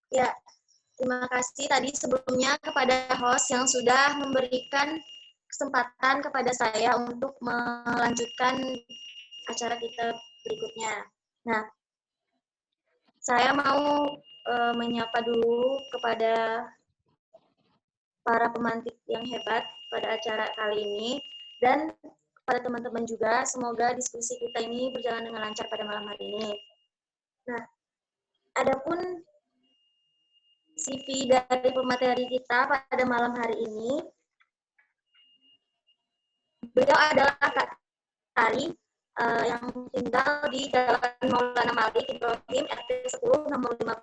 Ya, terima kasih tadi sebelumnya kepada host yang sudah memberikan kesempatan kepada saya untuk melanjutkan acara kita berikutnya. Nah, saya mau menyapa dulu kepada para pemantik yang hebat pada acara kali ini dan pada teman-teman juga. Semoga diskusi kita ini berjalan dengan lancar pada malam hari ini. Nah, adapun CV dari pemateri kita pada malam hari ini, beliau adalah Kak Tari yang tinggal di Jalan Maulana Malik Ibrahim RT 10 nomor 15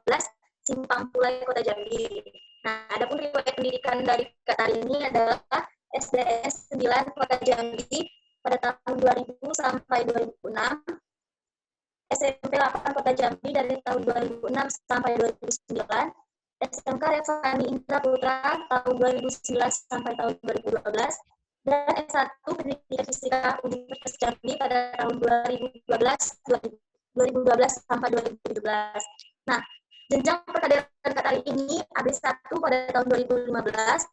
Simpang Pulai Kota Jambi. Nah, adapun riwayat pendidikan dari Kak Tari ini adalah SDS 9 Kota Jambi pada tahun 2000 sampai 2006, SMP 8 Kota Jambi dari tahun 2006 sampai 2009, SMK Revani Intra Putra tahun 2011 sampai tahun 2012, dan S1 Pendidikan Fisika Universitas Jambi pada tahun 2012 sampai 2017. Nah, jenjang perkaderan kali ini AB1 pada tahun 2015,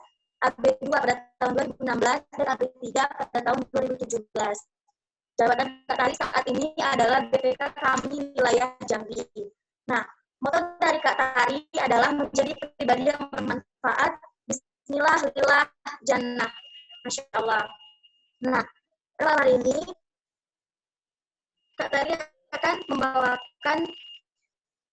AB2 pada tahun 2016, dan AB3 pada tahun 2017. Jabatan Kak Tari saat ini adalah BPK kami wilayah Jambi. Nah, moto dari Kak Tari adalah menjadi pribadi yang bermanfaat. Bismillahirrahmanirrahim. Jannah. Masya Allah. Nah, dalam hari ini Kak Tari akan membawakan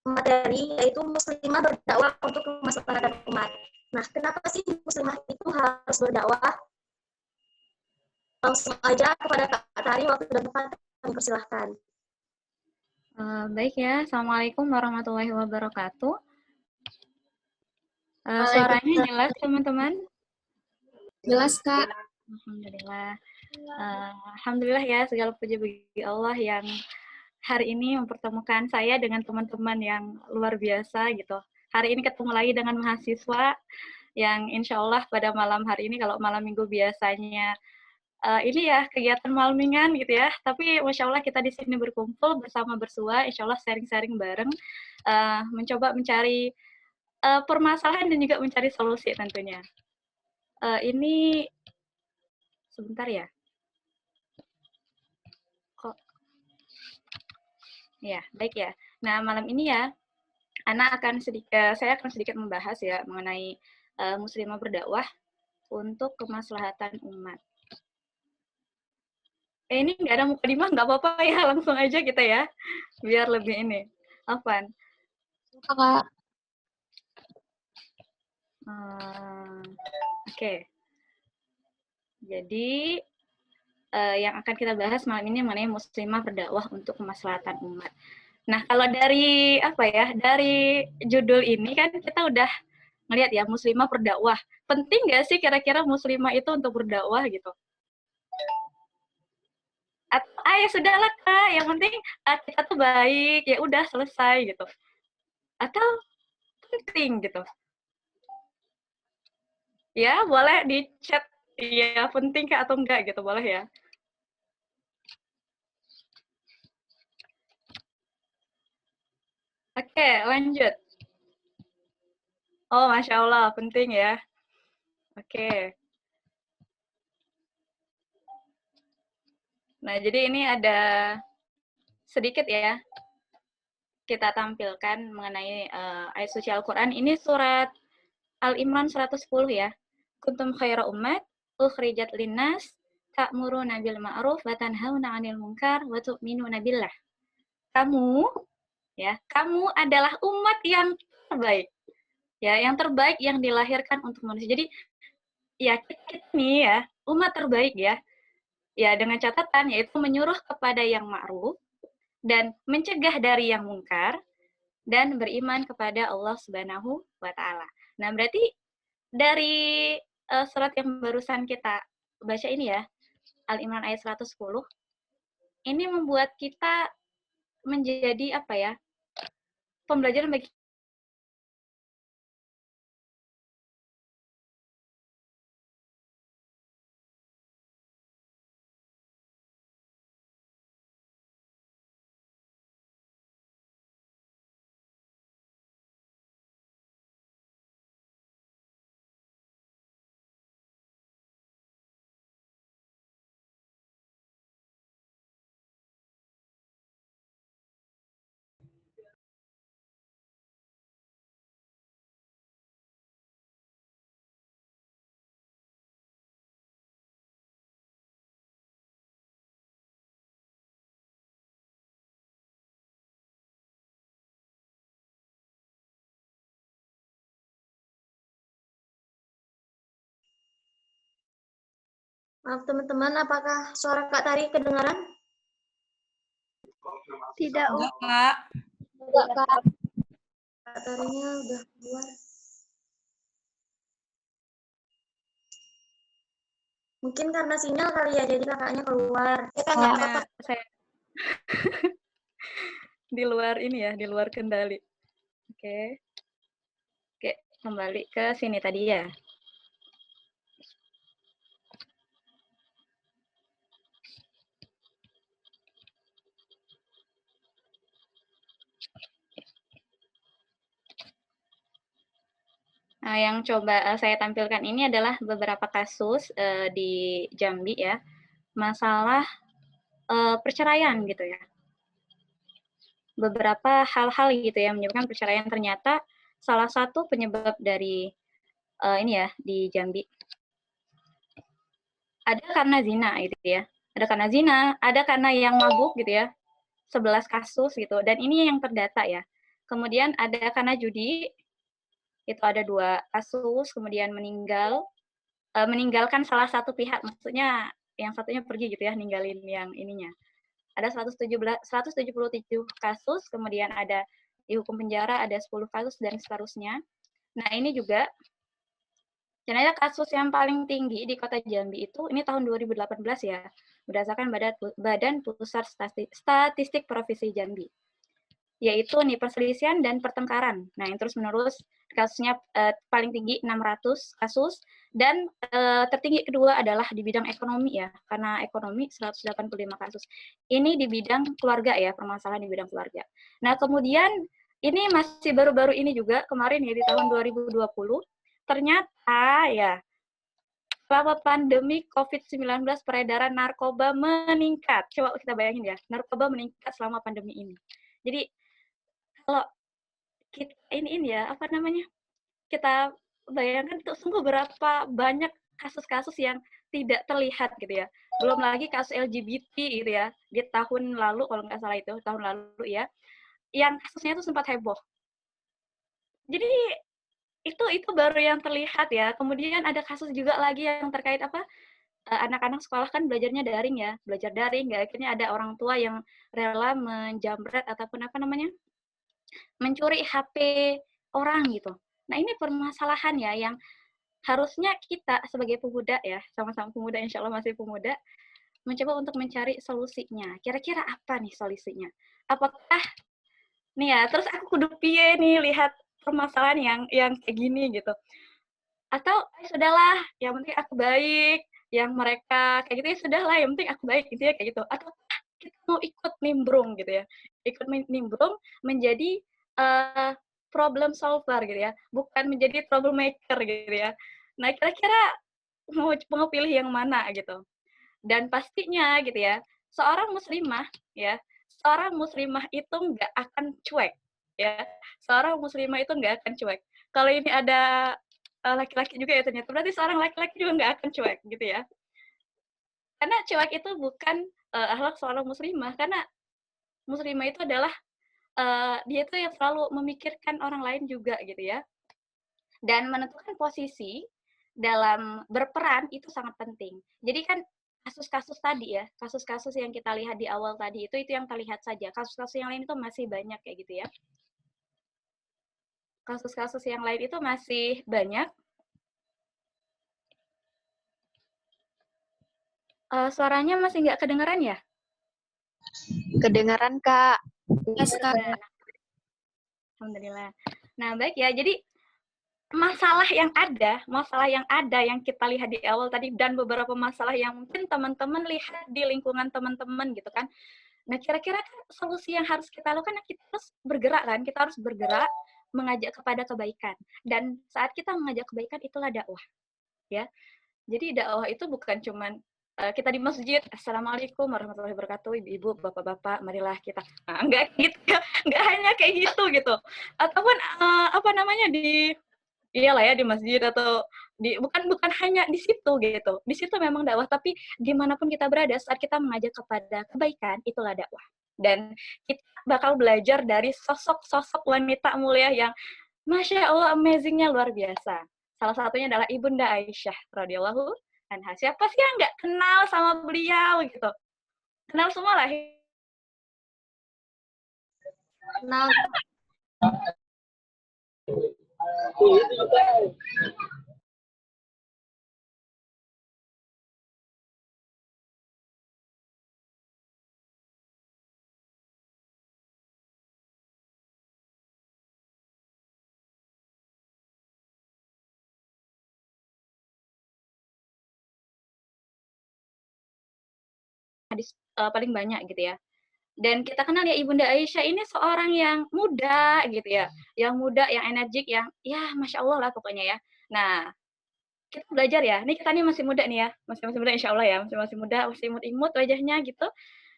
materi yaitu muslimah berdakwah untuk kemaslahatan umat. Nah, kenapa sih muslimah itu harus berdakwah? Langsung aja kepada Kak Tari, waktu dan tempat kami persilahkan. Baik ya, Assalamualaikum warahmatullahi wabarakatuh. Suaranya jelas teman-teman? Jelas Kak. Alhamdulillah. Alhamdulillah ya, segala puji bagi Allah yang hari ini mempertemukan saya dengan teman-teman yang luar biasa gitu. Hari ini ketemu lagi dengan mahasiswa yang insya Allah pada malam hari ini, kalau malam minggu biasanya ini ya kegiatan malamingan gitu ya, tapi Masya Allah kita di sini berkumpul bersama bersua, insya Allah sharing-sharing bareng, mencoba mencari permasalahan dan juga mencari solusi tentunya. Ini sebentar ya. Kok? Ya, baik ya. Nah, malam ini ya, saya akan sedikit membahas ya mengenai muslimah berdakwah untuk kemaslahatan umat. Ini nggak ada mukadimah, nggak apa-apa ya, langsung aja kita ya, biar lebih ini. Afwan. Kak. Oke. Jadi yang akan kita bahas malam ini mengenai muslimah berdakwah untuk kemaslahatan umat. Nah, kalau dari apa ya, dari judul ini kan kita udah ngelihat ya muslimah berdakwah. Penting nggak sih kira-kira muslimah itu untuk berdakwah gitu? Atau ya sudahlah Kak, yang penting kita tuh baik, ya udah selesai gitu. Atau penting gitu. Ya, boleh di chat ya penting Kak atau enggak gitu, boleh ya. Oke, lanjut. Oh, Masya Allah, penting ya. Oke. Nah, jadi ini ada sedikit ya kita tampilkan mengenai ayat suci Al-Quran. Ini surat Al-Imran 110 ya. Kuntum khaira ummat, ukhrijat linnas, ta'muruna bil ma'ruf wa tanhauna 'anil munkar wa tu'minuna billah. Kamu adalah umat yang terbaik. Ya, yang terbaik yang dilahirkan untuk manusia. Jadi ya kita nih ya, umat terbaik ya. Ya, dengan catatan yaitu menyuruh kepada yang ma'ruf dan mencegah dari yang mungkar dan beriman kepada Allah Subhanahu wa taala. Nah, berarti dari surat yang barusan kita baca ini ya, Al-Imran ayat 110, ini membuat kita menjadi apa ya? Pembelajaran bagi Maaf teman-teman, apakah suara Kak Tari kedengaran? Tidak, Enggak, Kak. enggak, Kak. Kak Tarinya udah keluar. Mungkin karena sinyal kali ya, jadi kakaknya keluar. Karena saya di luar ini ya, di luar kendali. Oke. Oke, kembali ke sini tadi ya. Nah, yang coba saya tampilkan ini adalah beberapa kasus di Jambi ya, masalah perceraian gitu ya. Beberapa hal-hal gitu ya menyebabkan perceraian, ternyata salah satu penyebab dari ini ya di Jambi ada karena zina gitu ya. Ada karena zina, ada karena yang mabuk gitu ya. 11 kasus gitu, dan ini yang terdata ya. Kemudian ada karena judi, itu ada 2 kasus, kemudian meninggalkan salah satu pihak, maksudnya yang satunya pergi gitu ya, ninggalin yang ininya. Ada 177 kasus, kemudian ada dihukum penjara, ada 10 kasus, dan seterusnya. Nah, ini juga ternyata kasus yang paling tinggi di Kota Jambi itu, ini tahun 2018 ya, berdasarkan Badan Pusat Statistik Provinsi Jambi, yaitu nih perselisihan dan pertengkaran. Nah, yang terus-menerus kasusnya paling tinggi 600 kasus, dan tertinggi kedua adalah di bidang ekonomi ya, karena ekonomi 185 kasus. Ini di bidang keluarga ya, permasalahan di bidang keluarga. Nah, kemudian ini masih baru-baru ini juga, kemarin ya di tahun 2020, ternyata ya, selama pandemi COVID-19 peredaran narkoba meningkat. Coba kita bayangin ya, narkoba meningkat selama pandemi ini. Jadi kalau kita ini ya, apa namanya, kita bayangkan itu sungguh berapa banyak kasus-kasus yang tidak terlihat gitu ya. Belum lagi kasus LGBT gitu ya, di tahun lalu, kalau nggak salah itu, tahun lalu ya, yang kasusnya itu sempat heboh. Jadi itu baru yang terlihat ya. Kemudian ada kasus juga lagi yang terkait apa, anak-anak sekolah kan belajarnya daring ya, belajar daring, nggak, akhirnya ada orang tua yang rela menjamret ataupun apa namanya, mencuri HP orang gitu. Nah, ini permasalahan ya yang harusnya kita sebagai pemuda ya, sama-sama pemuda, insya Allah masih pemuda, mencoba untuk mencari solusinya. Kira-kira apa nih solusinya? Apakah nih ya, terus aku kudu piye nih lihat permasalahan yang kayak gini gitu. Atau sudahlah, yang penting aku baik, yang mereka kayak gitu ya sudahlah, yang penting aku baik gitu ya, kayak gitu. Atau kita mau ikut nimbrung gitu ya, ikut nimbrung menjadi problem solver gitu ya, bukan menjadi troublemaker gitu ya. Nah, kira-kira mau pilih yang mana gitu. Dan pastinya gitu ya, seorang muslimah ya, seorang muslimah itu nggak akan cuek ya. Seorang muslimah itu nggak akan cuek. Kalau ini ada laki-laki juga ya ternyata, berarti seorang laki-laki juga nggak akan cuek gitu ya. Karena cuek itu bukan akhlak seorang muslimah, karena muslimah itu adalah dia itu yang selalu memikirkan orang lain juga gitu ya. Dan menentukan posisi dalam berperan itu sangat penting. Jadi kan kasus-kasus tadi ya, kasus-kasus yang kita lihat di awal tadi itu yang terlihat saja. Kasus-kasus yang lain itu masih banyak kayak gitu ya. Kasus-kasus yang lain itu masih banyak. Suaranya masih nggak kedengeran ya? Kedengaran, Kak. Yes, Kak. Alhamdulillah. Nah, baik ya. Jadi masalah yang ada yang kita lihat di awal tadi, dan beberapa masalah yang mungkin teman-teman lihat di lingkungan teman-teman gitu kan. Nah, kira-kira kan solusi yang harus kita lakukan, kita harus bergerak kan, kita harus bergerak mengajak kepada kebaikan. Dan saat kita mengajak kebaikan, itulah dakwah. Ya. Jadi dakwah itu bukan cuman kita di masjid, Assalamualaikum warahmatullahi wabarakatuh, ibu-ibu, bapak-bapak, marilah kita. Nah, enggak gitu, enggak hanya kayak gitu. Ataupun apa namanya iyalah ya di masjid atau bukan hanya di situ gitu. Di situ memang dakwah, tapi dimanapun kita berada saat kita mengajak kepada kebaikan, itulah dakwah. Dan kita bakal belajar dari sosok-sosok wanita mulia yang Masya Allah amazing-nya luar biasa. Salah satunya adalah Ibunda Aisyah radhiyallahu anha. Siapa sih yang nggak kenal sama beliau gitu? Kenal semua lah. Kenal. Hadis paling banyak gitu ya. Dan kita kenal ya Ibunda Aisyah ini seorang yang muda gitu ya, yang muda, yang energik, yang ya masya Allah lah pokoknya ya. Nah, kita belajar ya. Nih kita nih masih muda nih ya, masih muda insya Allah ya, masih muda, masih imut-imut wajahnya gitu.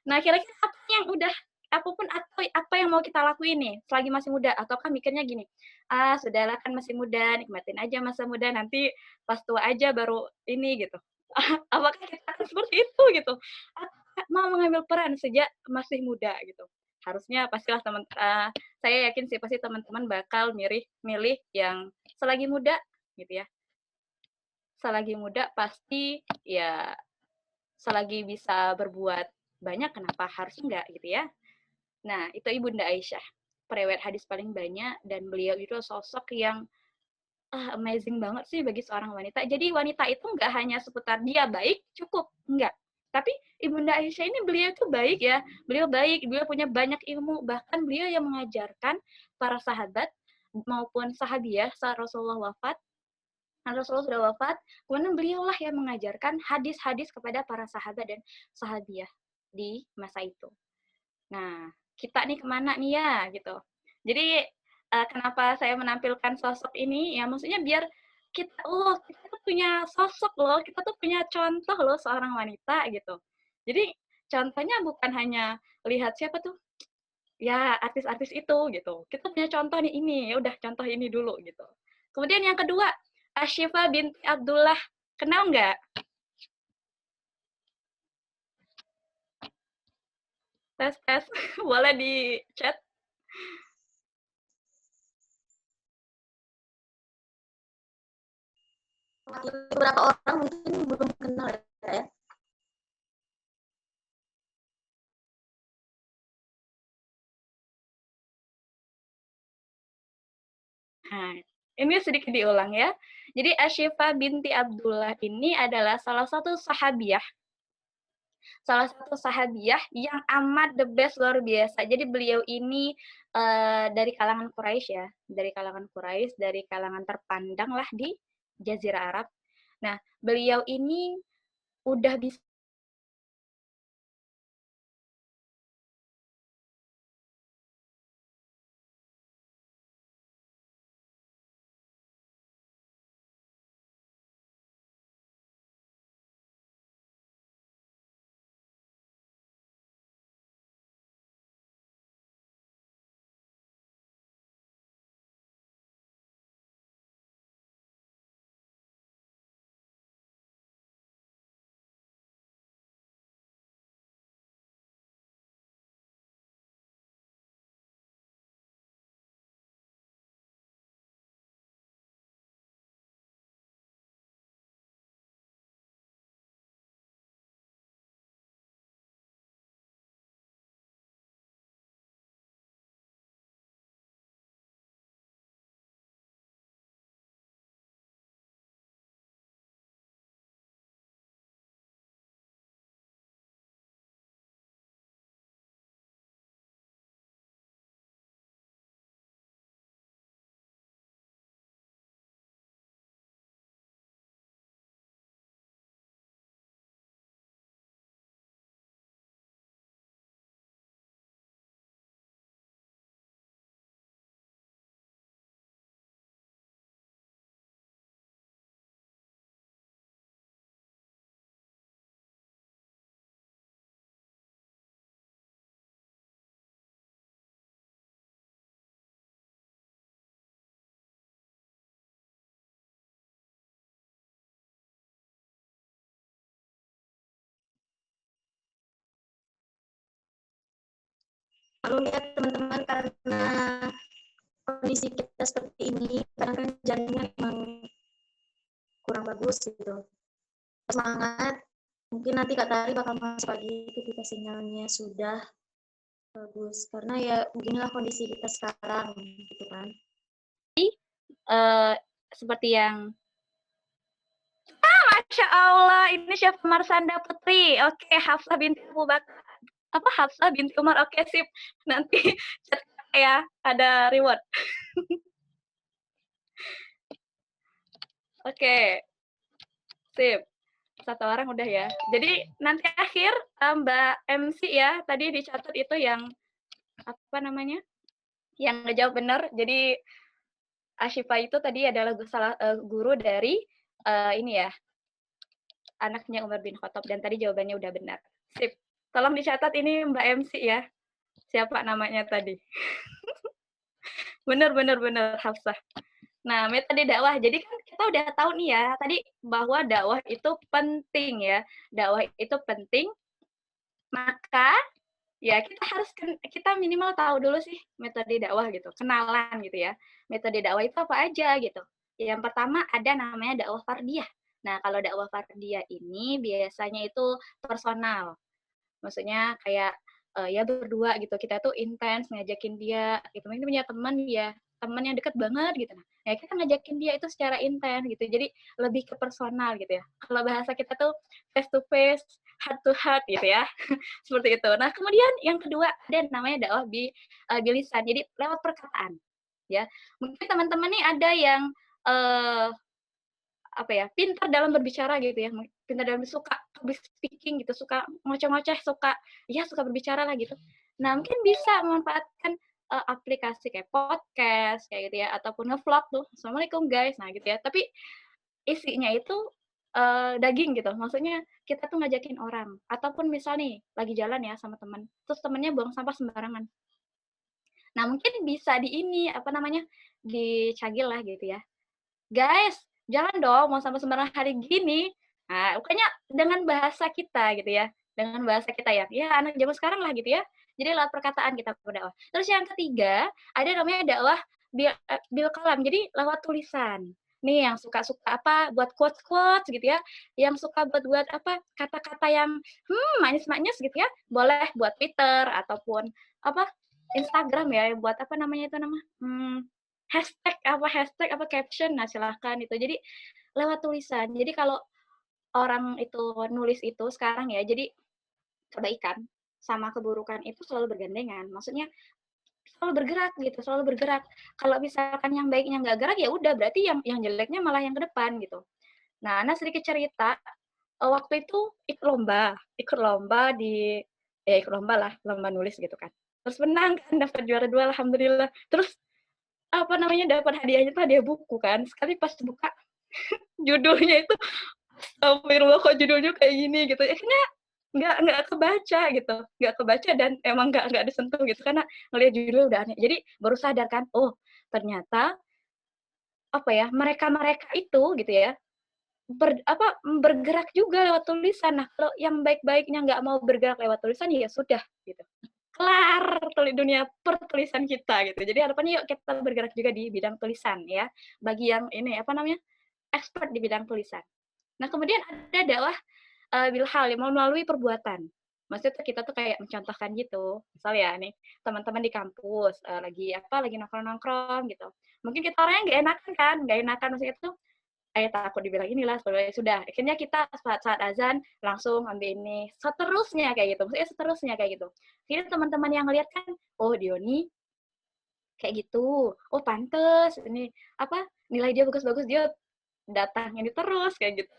Nah, kira-kira apa yang udah apapun atau apa yang mau kita lakuin nih selagi masih muda, ataukah mikirnya gini, ah sudahlah kan masih muda, nikmatin aja masa muda, nanti pas tua aja baru ini gitu. Apakah kita akan seperti itu gitu? Mau mengambil peran sejak masih muda gitu. Harusnya pastilah saya yakin sih pasti teman-teman bakal milih yang selagi muda gitu ya. Selagi muda pasti ya selagi bisa berbuat banyak kenapa harus enggak gitu ya. Nah, itu Ibunda Aisyah, periwayat hadis paling banyak dan beliau itu sosok yang amazing banget sih bagi seorang wanita. Jadi wanita itu enggak hanya seputar dia baik, cukup, enggak. Tapi Ibunda Aisyah ini beliau itu baik ya. Beliau baik, beliau punya banyak ilmu, bahkan beliau yang mengajarkan para sahabat maupun sahabiah saat Rasulullah wafat. Rasulullah sudah wafat, kemudian beliaulah yang mengajarkan hadis-hadis kepada para sahabat dan sahabiah di masa itu. Nah, kita nih kemana nih ya gitu. Jadi kenapa saya menampilkan sosok ini ya maksudnya biar kita tuh punya sosok loh, kita tuh punya contoh loh seorang wanita gitu. Jadi contohnya bukan hanya lihat siapa tuh ya artis-artis itu gitu. Kita punya contoh nih ini, ya udah contoh ini dulu gitu. Kemudian yang kedua, Asyifa binti Abdullah. Kenal nggak? Tes. Boleh di chat. Beberapa orang mungkin belum kenal ya. Nah, ini sedikit diulang ya. Jadi Asyifa binti Abdullah ini adalah salah satu sahabiah yang amat the best luar biasa. Jadi beliau ini dari kalangan Quraisy ya, dari kalangan terpandang lah di Jazirah Arab. Nah, beliau ini udah bisa Lalu ya teman-teman karena kondisi kita seperti ini, kadang-kadang jaringannya memang kurang bagus gitu. semangat. Mungkin nanti Kak Tari bakal masuk pagi ketika sinyalnya sudah bagus. Karena ya beginilah kondisi kita sekarang, gitu kan. Seperti yang Masya Allah, ini Chef Marsanda Putri. Oke, Hafsah binti Abu Bakar. Hafsah binti Umar. Oke, sip. Nanti chat ya, ada reward. Oke, sip. Satu orang udah ya. Jadi nanti akhir Mbak MC ya, tadi dicatat itu yang apa namanya? Yang ngejawab benar. Jadi Ashifa itu tadi adalah guru dari ini ya, anaknya Umar bin Khattab, dan tadi jawabannya udah benar. Sip. Tolong dicatat ini Mbak MC ya. Siapa namanya tadi? Benar Hafsah. Nah, metode dakwah. Jadi kan kita udah tahu nih ya, tadi bahwa dakwah itu penting ya. Dakwah itu penting. Maka ya kita minimal tahu dulu sih metode dakwah gitu, kenalan gitu ya. Metode dakwah itu apa aja gitu. Yang pertama ada namanya dakwah fardiyah. Nah, kalau dakwah fardiyah ini biasanya itu personal. Maksudnya kayak ya berdua gitu. Kita tuh intens ngajakin dia gitu. Mungkin punya teman yang deket banget gitu. Nah, ya kita ngajakin dia itu secara intens gitu. Jadi lebih ke personal gitu ya. Kalau bahasa kita tuh face to face, heart to heart gitu ya. Seperti itu. Nah, kemudian yang kedua ada namanya dakwah bilisan. Jadi lewat perkataan. Ya. Mungkin teman-teman nih ada yang pintar dalam berbicara gitu ya. Pintar dalam suka public speaking gitu, suka ngoceh-ngoceh, suka berbicara lah gitu. Nah, mungkin bisa memanfaatkan aplikasi kayak podcast kayak gitu ya, ataupun nge-vlog tuh. Assalamualaikum guys. Nah, gitu ya. Tapi isinya itu daging gitu. Maksudnya kita tuh ngajakin orang, ataupun misal nih lagi jalan ya sama teman, terus temennya buang sampah sembarangan. Nah, mungkin bisa dicagil lah gitu ya. Guys, jangan dong mau sampah sembarangan hari gini. Nah, pokoknya dengan bahasa kita gitu ya. Dengan bahasa kita ya. Ya, anak zaman sekarang lah gitu ya. Jadi lewat perkataan kita berdakwah. Terus yang ketiga, ada namanya dakwah bil kalam. Jadi lewat tulisan. Nih yang suka-suka buat quotes-quotes gitu ya. Yang suka buat kata-kata yang manis-manis gitu ya. Boleh buat Twitter ataupun Instagram ya, buat hashtag caption, nah silahkan itu. Jadi lewat tulisan. Jadi kalau orang itu nulis itu sekarang ya, jadi kebaikan sama keburukan itu selalu bergandengan. Maksudnya selalu bergerak gitu, selalu bergerak. Kalau misalkan yang baiknya nggak gerak, ya udah berarti yang jeleknya malah yang ke depan gitu. Nah, Ana sedikit cerita, waktu itu ikut lomba lomba nulis gitu kan. Terus menang kan, dapat juara 2 alhamdulillah. Terus dapat hadiahnya tuh hadiah buku kan. Sekali pas buka judulnya itu astagfirullah kok judulnya kayak gini gitu. Akhirnya nggak kebaca dan emang nggak disentuh gitu karena ngelihat judulnya udah aneh. Jadi baru sadar kan, oh ternyata mereka itu gitu ya bergerak juga lewat tulisan. Nah, kalau yang baik-baiknya nggak mau bergerak lewat tulisan ya sudah gitu. Kelar dunia pertulisan kita gitu. Jadi harapannya yuk kita bergerak juga di bidang tulisan ya. Bagi yang ini expert di bidang tulisan. Nah, kemudian ada dakwah bilhal melalui perbuatan. Maksudnya kita tuh kayak mencontohkan gitu. Misal ya nih, teman-teman di kampus lagi nongkrong-nongkrong gitu. Mungkin kita orangnya nggak enakan maksudnya itu takut dibilang inilah, sudah. Akhirnya kita saat azan langsung ambil ini. Seterusnya kayak gitu. Akhirnya teman-teman yang ngeliat kan, oh Dioni kayak gitu. Oh pantes, ini nilai dia bagus-bagus, dia datang ini terus kayak gitu.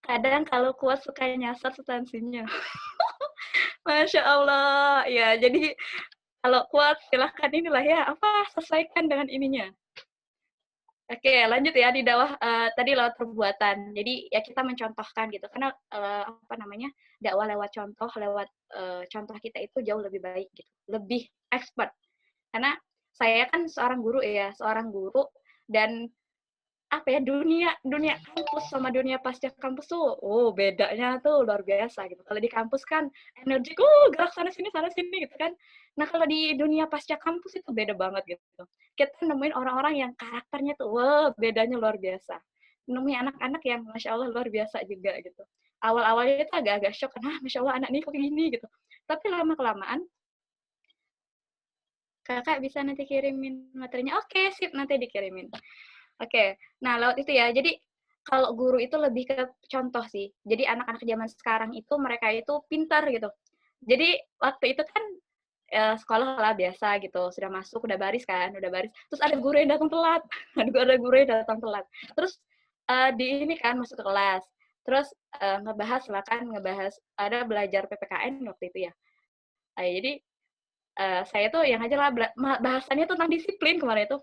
Kadang kalau kuat suka nyasar substansinya. Masya Allah. Ya, jadi kalau kuat silahkan inilah ya, sesuaikan dengan ininya. Oke, lanjut ya di dakwah tadi lewat perbuatan. Jadi ya kita mencontohkan gitu. Karena dakwah lewat contoh kita itu jauh lebih baik gitu. Lebih expert. Karena saya kan seorang guru dan dunia kampus sama dunia pasca kampus tuh bedanya tuh luar biasa gitu. Kalau di kampus kan energi gerak sana sini gitu kan. Nah, kalau di dunia pasca kampus itu beda banget gitu. Kita nemuin orang-orang yang karakternya tuh bedanya luar biasa. menemui anak-anak yang Masya Allah luar biasa juga gitu. Awal-awalnya itu agak-agak shock, karena Masya Allah anak ini kok gini gitu. Tapi lama-kelamaan, kakak bisa nanti kirimin materinya. Oke, sip, nanti dikirimin. Oke, nah lewat itu ya. Jadi kalau guru itu lebih ke contoh sih. Jadi anak-anak zaman sekarang itu mereka itu pintar gitu. Jadi waktu itu kan sekolah lah biasa gitu, sudah masuk, udah baris kan, udah baris. Terus ada guru yang datang telat, ada guru yang datang telat. Terus di ini kan masuk ke kelas. Terus ngebahas lah kan, ngebahas ada belajar PPKN waktu itu ya. Jadi saya tuh yang aja lah bahasannya tuh tentang disiplin kemarin itu,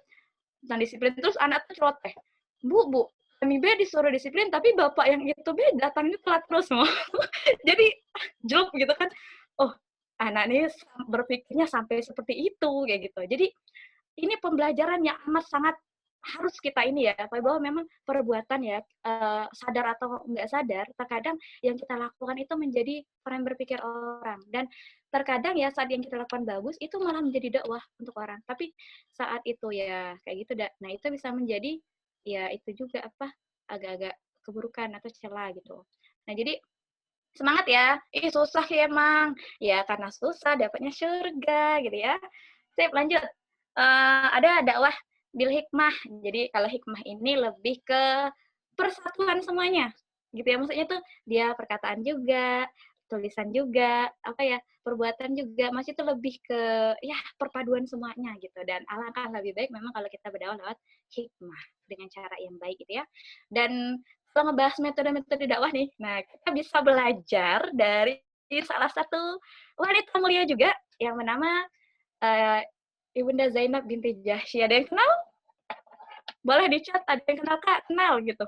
tentang disiplin. Terus anak tuh celoteh, bu, kami B disuruh disiplin, tapi bapak yang itu B datangnya telat terus semua. Jadi jelek gitu kan. Oh, anak ini berpikirnya sampai seperti itu kayak gitu. Jadi ini pembelajaran yang amat sangat harus kita ini ya, bahwa memang perbuatan ya, sadar atau nggak sadar, terkadang yang kita lakukan itu menjadi frame berpikir orang. Dan terkadang ya saat yang kita lakukan bagus, itu malah menjadi dakwah untuk orang. Tapi saat itu ya kayak gitu, nah itu bisa menjadi, ya itu juga apa, agak-agak keburukan atau celah gitu. Nah jadi semangat ya, ih susah ya emang. Ya karena susah dapatnya surga gitu ya. Sip, lanjut. Ada dakwah bil hikmah. Jadi kalau hikmah ini lebih ke persatuan semuanya. Gitu ya. Maksudnya tuh dia perkataan juga, tulisan juga, apa ya, perbuatan juga. Masih itu lebih ke ya perpaduan semuanya gitu. Dan alangkah lebih baik memang kalau kita berdakwah lewat hikmah dengan cara yang baik gitu ya. Dan kalau ngebahas metode-metode dakwah nih, nah kita bisa belajar dari salah satu wanita mulia juga yang bernama uh, Ibunda Zainab binti Jahsy. Ada yang kenal? Boleh di chat, ada yang kenal Kak? Kenal gitu.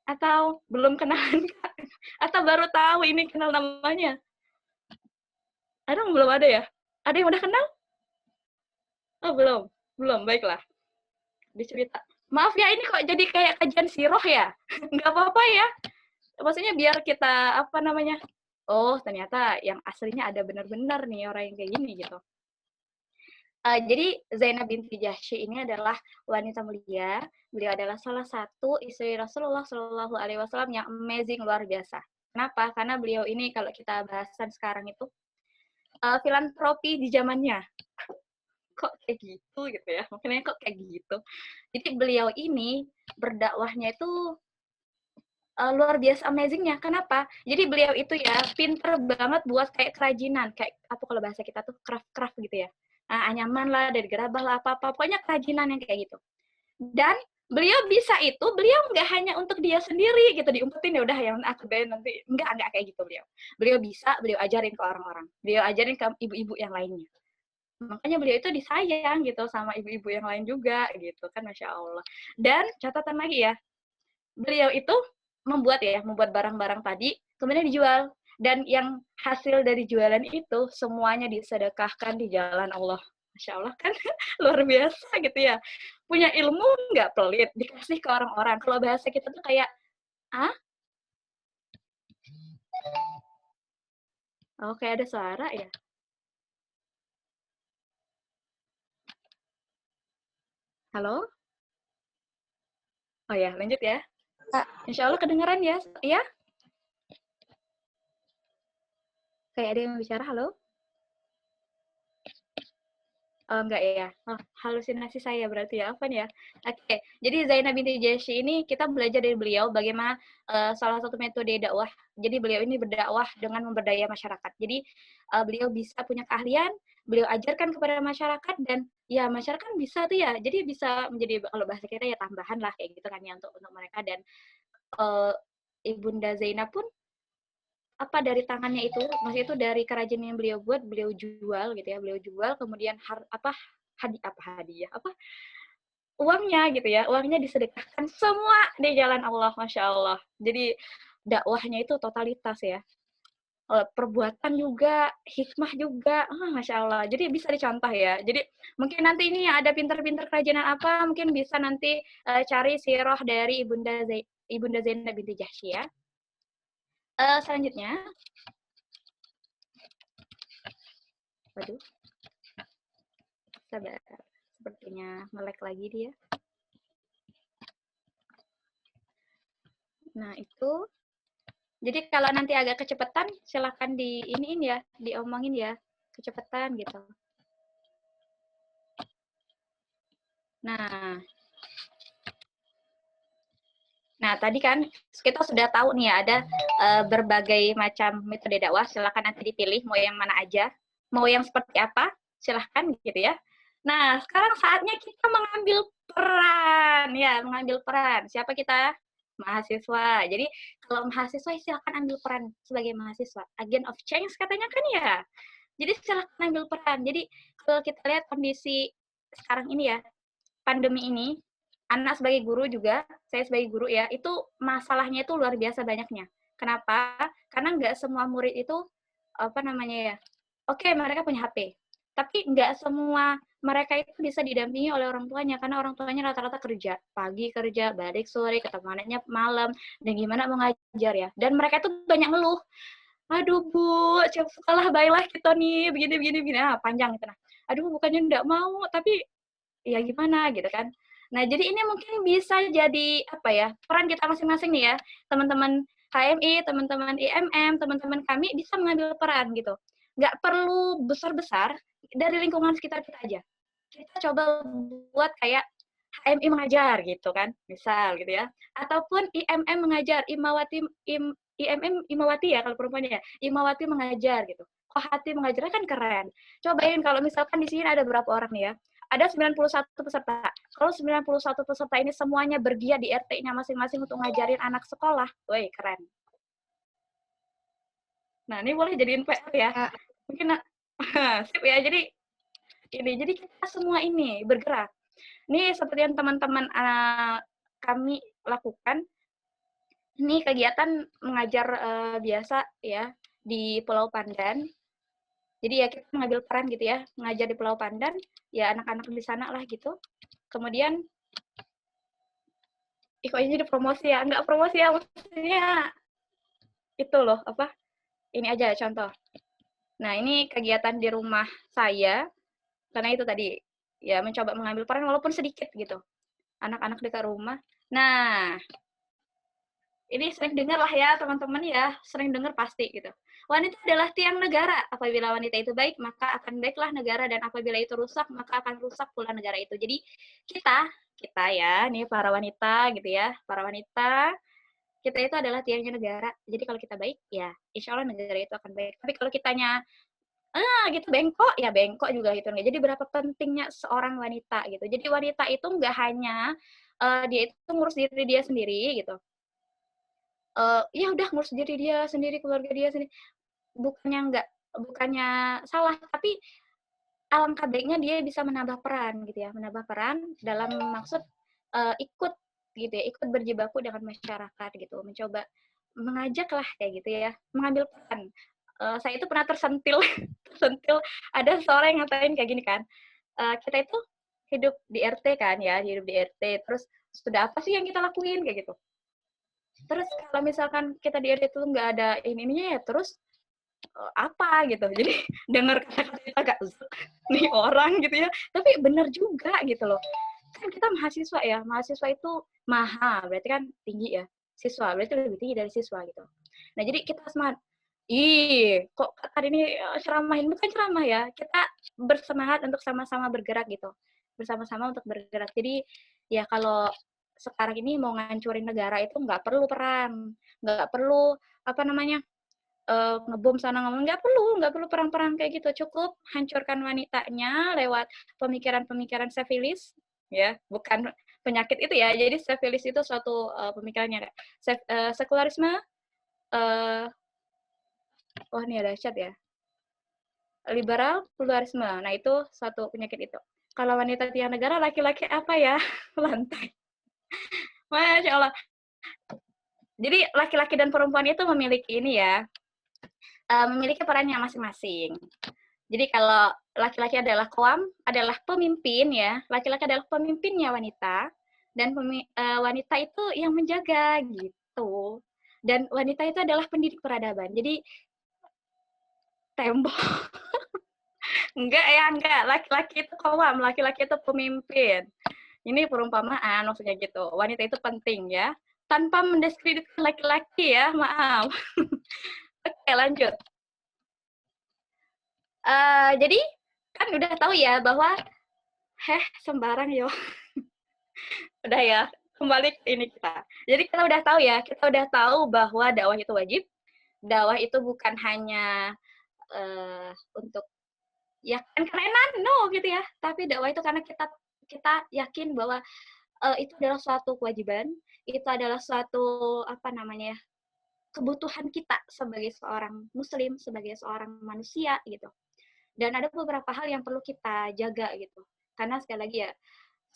Atau belum kenalan Kak? Atau baru tahu ini kenal namanya? Ada belum ada ya? Ada yang udah kenal? Oh belum, belum, baiklah. Dicerita. Maaf ya, ini kok jadi kayak kajian siroh ya? Nggak apa-apa ya. Maksudnya biar kita, apa namanya, oh ternyata yang aslinya ada benar-benar nih orang yang kayak gini gitu. Jadi Zainab binti Jahsy ini adalah wanita mulia. Beliau adalah salah satu istri Rasulullah Shallallahu Alaihi Wasallam yang amazing, luar biasa. Kenapa? Karena beliau ini kalau kita bahasan sekarang itu filantropi di zamannya. Kok kayak gitu ya? Makanya kok kayak gitu. Jadi beliau ini berdakwahnya itu luar biasa amazingnya. Kenapa? Jadi beliau itu ya pinter banget buat kayak kerajinan, kayak apa kalau bahasa kita tuh craft gitu ya. Nah, anyaman lah, dari gerabah lah, apa-apa. Pokoknya kerajinan yang kayak gitu. Dan beliau bisa itu, beliau nggak hanya untuk dia sendiri gitu, diumpetin ya udah yang aku deh nanti. Enggak kayak gitu beliau. Beliau bisa, beliau ajarin ke orang-orang. Beliau ajarin ke ibu-ibu yang lainnya. Makanya beliau itu disayang gitu sama ibu-ibu yang lain juga gitu kan, Masya Allah. Dan catatan lagi ya, beliau itu membuat barang-barang tadi, kemudian dijual. Dan yang hasil dari jualan itu semuanya disedekahkan di jalan Allah. Masya Allah kan luar biasa gitu ya. Punya ilmu nggak pelit, dikasih ke orang-orang. Kalau bahasa kita tuh kayak, ah? Oh, kayak ada suara ya? Halo? Oh ya, lanjut ya. Insya Allah kedengeran ya? Iya? Kayak ada yang bicara, halo? Oh, enggak ya? Oh, halusinasi saya berarti ya, apa nih ya? Oke, jadi Zainab binti Jahsy ini kita belajar dari beliau bagaimana salah satu metode dakwah. Jadi beliau ini berdakwah dengan memberdaya masyarakat. Jadi beliau bisa punya keahlian, beliau ajarkan kepada masyarakat dan ya masyarakat bisa tuh ya. Jadi bisa menjadi kalau bahasa kita ya tambahan lah kayak gitu kan ya untuk mereka dan Ibunda Zainab pun apa dari tangannya itu, maksudnya itu dari kerajinan yang beliau buat, beliau jual gitu ya, beliau jual kemudian hadiah uangnya gitu ya, uangnya disedekahkan semua di jalan Allah, Masya Allah. Jadi dakwahnya itu totalitas ya, perbuatan juga, hikmah juga, Masya Allah. Jadi bisa dicontoh ya. Jadi mungkin nanti ini ada pinter-pinter kerajinan apa, mungkin bisa nanti cari sirah dari Ibunda Zainab binti Jahsy ya. Selanjutnya, waduh, sabar, sepertinya melek lagi dia. Nah, itu. Jadi kalau nanti agak kecepatan, silakan diiniin ya, diomongin ya, kecepatan gitu. Nah, tadi kan kita sudah tahu nih ya, ada berbagai macam metode dakwah, silakan nanti dipilih mau yang mana aja, mau yang seperti apa, silahkan gitu ya. Nah, sekarang saatnya kita mengambil peran, ya, mengambil peran. Siapa kita? Mahasiswa. Jadi, kalau mahasiswa silakan ambil peran sebagai mahasiswa. Agent of change katanya kan ya. Jadi, silakan ambil peran. Jadi, kalau kita lihat kondisi sekarang ini ya, pandemi ini, anak sebagai guru juga, saya sebagai guru ya, itu masalahnya itu luar biasa banyaknya. Kenapa? Karena nggak semua murid itu, apa namanya ya, oke mereka punya HP, tapi nggak semua mereka itu bisa didampingi oleh orang tuanya, karena orang tuanya rata-rata kerja, pagi kerja, balik sore, ketemu anaknya malam, dan gimana mengajar ya. Dan mereka itu banyak ngeluh, aduh Bu, sekolah baiklah kita nih, begini, panjang gitu. Nah, aduh bukannya nggak mau, tapi ya gimana gitu kan. Nah, jadi ini mungkin bisa jadi apa ya, peran kita masing-masing nih ya, teman-teman HMI, teman-teman IMM, teman-teman kami bisa mengambil peran gitu. Nggak perlu besar-besar, dari lingkungan sekitar kita aja. Kita coba buat kayak HMI mengajar gitu kan, misal gitu ya. Ataupun IMM mengajar, IMM Imawati ya kalau perempuannya ya, Imawati mengajar gitu. Oh, hati mengajarnya kan keren. Cobain kalau misalkan di sini ada berapa orang nih ya, ada 91 peserta. Kalau 91 peserta ini semuanya bergiat di RT-nya masing-masing untuk ngajarin anak sekolah, woi keren. Nah, ini boleh jadiin PR ya. Mungkin sip ya. Jadi kita semua ini bergerak. Ini seperti yang teman-teman kami lakukan. Ini kegiatan mengajar biasa ya di Pulau Pandan. Jadi ya kita mengambil peran gitu ya, mengajar di Pulau Pandan, ya anak-anak di sana lah gitu. Kemudian, kok ini jadi promosi ya? Enggak promosi ya, maksudnya itu loh, apa, ini aja contoh. Nah, ini kegiatan di rumah saya, karena itu tadi, ya mencoba mengambil peran walaupun sedikit gitu. Anak-anak dekat rumah. Nah, ini sering dengar lah ya teman-teman ya, sering dengar pasti gitu. Wanita adalah tiang negara. Apabila wanita itu baik, maka akan baiklah negara, dan apabila itu rusak, maka akan rusak pula negara itu. Jadi kita ya, nih para wanita gitu ya, para wanita, kita itu adalah tiangnya negara. Jadi kalau kita baik, ya insya Allah negara itu akan baik. Tapi kalau kitanya gitu bengkok, ya bengkok juga gitu. Jadi berapa pentingnya seorang wanita gitu. Jadi wanita itu nggak hanya dia itu ngurus diri dia sendiri gitu. Ya udah ngurus diri dia sendiri, keluarga dia sendiri. Bukannya salah, tapi alangkah baiknya dia bisa menambah peran gitu ya, menambah peran dalam maksud ikut gitu ya, ikut berjibaku dengan masyarakat gitu, mencoba mengajak lah kayak gitu ya, mengambil peran. Saya itu pernah tersentil, ada seorang yang ngatain kayak gini kan, kita itu hidup di RT kan ya, hidup di RT, terus sudah apa sih yang kita lakuin kayak gitu. Terus kalau misalkan kita di RT itu nggak ada ininya ya, terus apa gitu. Jadi dengar kata-kata itu agak nih orang gitu ya. Tapi benar juga gitu loh. Kan kita mahasiswa ya. Mahasiswa itu maha, berarti kan tinggi ya. Siswa berarti lebih tinggi dari siswa gitu. Nah, jadi kita semangat. Kok hari ini ceramahin, bukan ceramah ya. Kita bersemangat untuk sama-sama bergerak gitu. Bersama-sama untuk bergerak. Jadi ya kalau sekarang ini mau ngancurin negara itu nggak perlu perang, nggak perlu apa namanya, ngebom sana ngomong, nggak perlu perang-perang kayak gitu, cukup hancurkan wanitanya lewat pemikiran-pemikiran civilis ya, bukan penyakit itu ya. Jadi civilis itu suatu pemikirannya sekularisme, wah ini ada chat ya, liberal pluralisme. Nah itu suatu penyakit itu. Kalau wanita tiang negara, laki-laki apa ya? Lantai. Masya Allah. Jadi laki-laki dan perempuan itu memiliki ini ya, memiliki perannya masing-masing. Jadi kalau laki-laki adalah qawam, adalah pemimpin ya, laki-laki adalah pemimpinnya wanita, dan wanita itu yang menjaga gitu. Dan wanita itu adalah pendidik peradaban. Jadi tembok. Enggak. Laki-laki itu qawam, laki-laki itu pemimpin. Ini perumpamaan maksudnya gitu. Wanita itu penting ya. tanpa mendiskreditkan laki-laki ya, maaf. Oke, lanjut. Jadi kan udah tahu ya bahwa sembarang yo. Udah ya, kembali ke ini kita. Jadi kita udah tahu ya, kita udah tahu bahwa dakwah itu wajib. Dakwah itu bukan hanya untuk ya kan kerenan, no gitu ya. Tapi dakwah itu karena kita yakin bahwa itu adalah suatu kewajiban, itu adalah suatu kebutuhan kita sebagai seorang muslim, sebagai seorang manusia gitu. Dan ada beberapa hal yang perlu kita jaga gitu. Karena sekali lagi ya,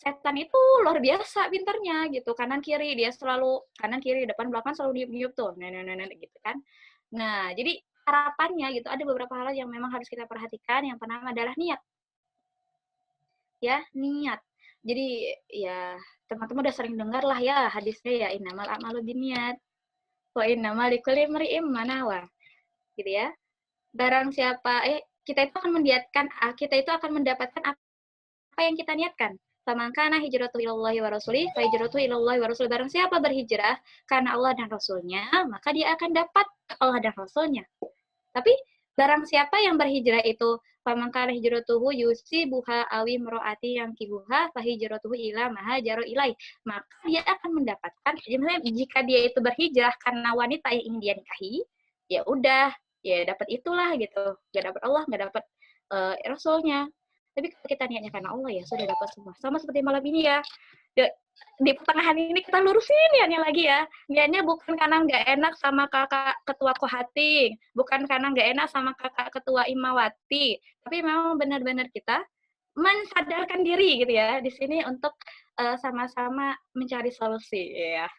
setan itu luar biasa pinternya gitu. Kanan kiri dia selalu kanan kiri depan belakang selalu niup-niup tuh. Nah gitu kan. Nah, jadi harapannya gitu ada beberapa hal yang memang harus kita perhatikan. Yang pertama adalah niat. Ya, niat. Jadi ya teman-teman udah sering dengar lah ya hadisnya ya innamal a'malu binniyat wa innamal likulli imri'in ma nawa. Gitu ya. Barang siapa kita itu akan mendapatkan apa yang kita niatkan. Faman kana hijratuhu ilallahi wa rasulih fa hijratuhu ilallahi wa rasulih. Barang siapa berhijrah karena Allah dan Rasulnya, maka dia akan dapat Allah dan Rasulnya. Tapi barang siapa yang berhijrah itu faman kana hijratuhu yusibuha awi mro'ati yang kibuha fa hijratuhu ila ma hajaru ilai. Maka dia akan mendapatkan, jika dia itu berhijrah karena wanita yang ingin dia nikahi, ya udah, ya dapat itulah gitu. Gak dapat Allah, gak dapat Rasulnya. Tapi kalau kita niatnya karena Allah ya sudah dapat semua. Sama seperti malam ini ya. Di pertengahan ini kita lurusin niatnya lagi ya. Niatnya bukan karena nggak enak sama kakak ketua Kohating, bukan karena nggak enak sama kakak ketua Imawati, tapi memang benar-benar kita mensadarkan diri gitu ya di sini untuk sama-sama mencari solusi ya.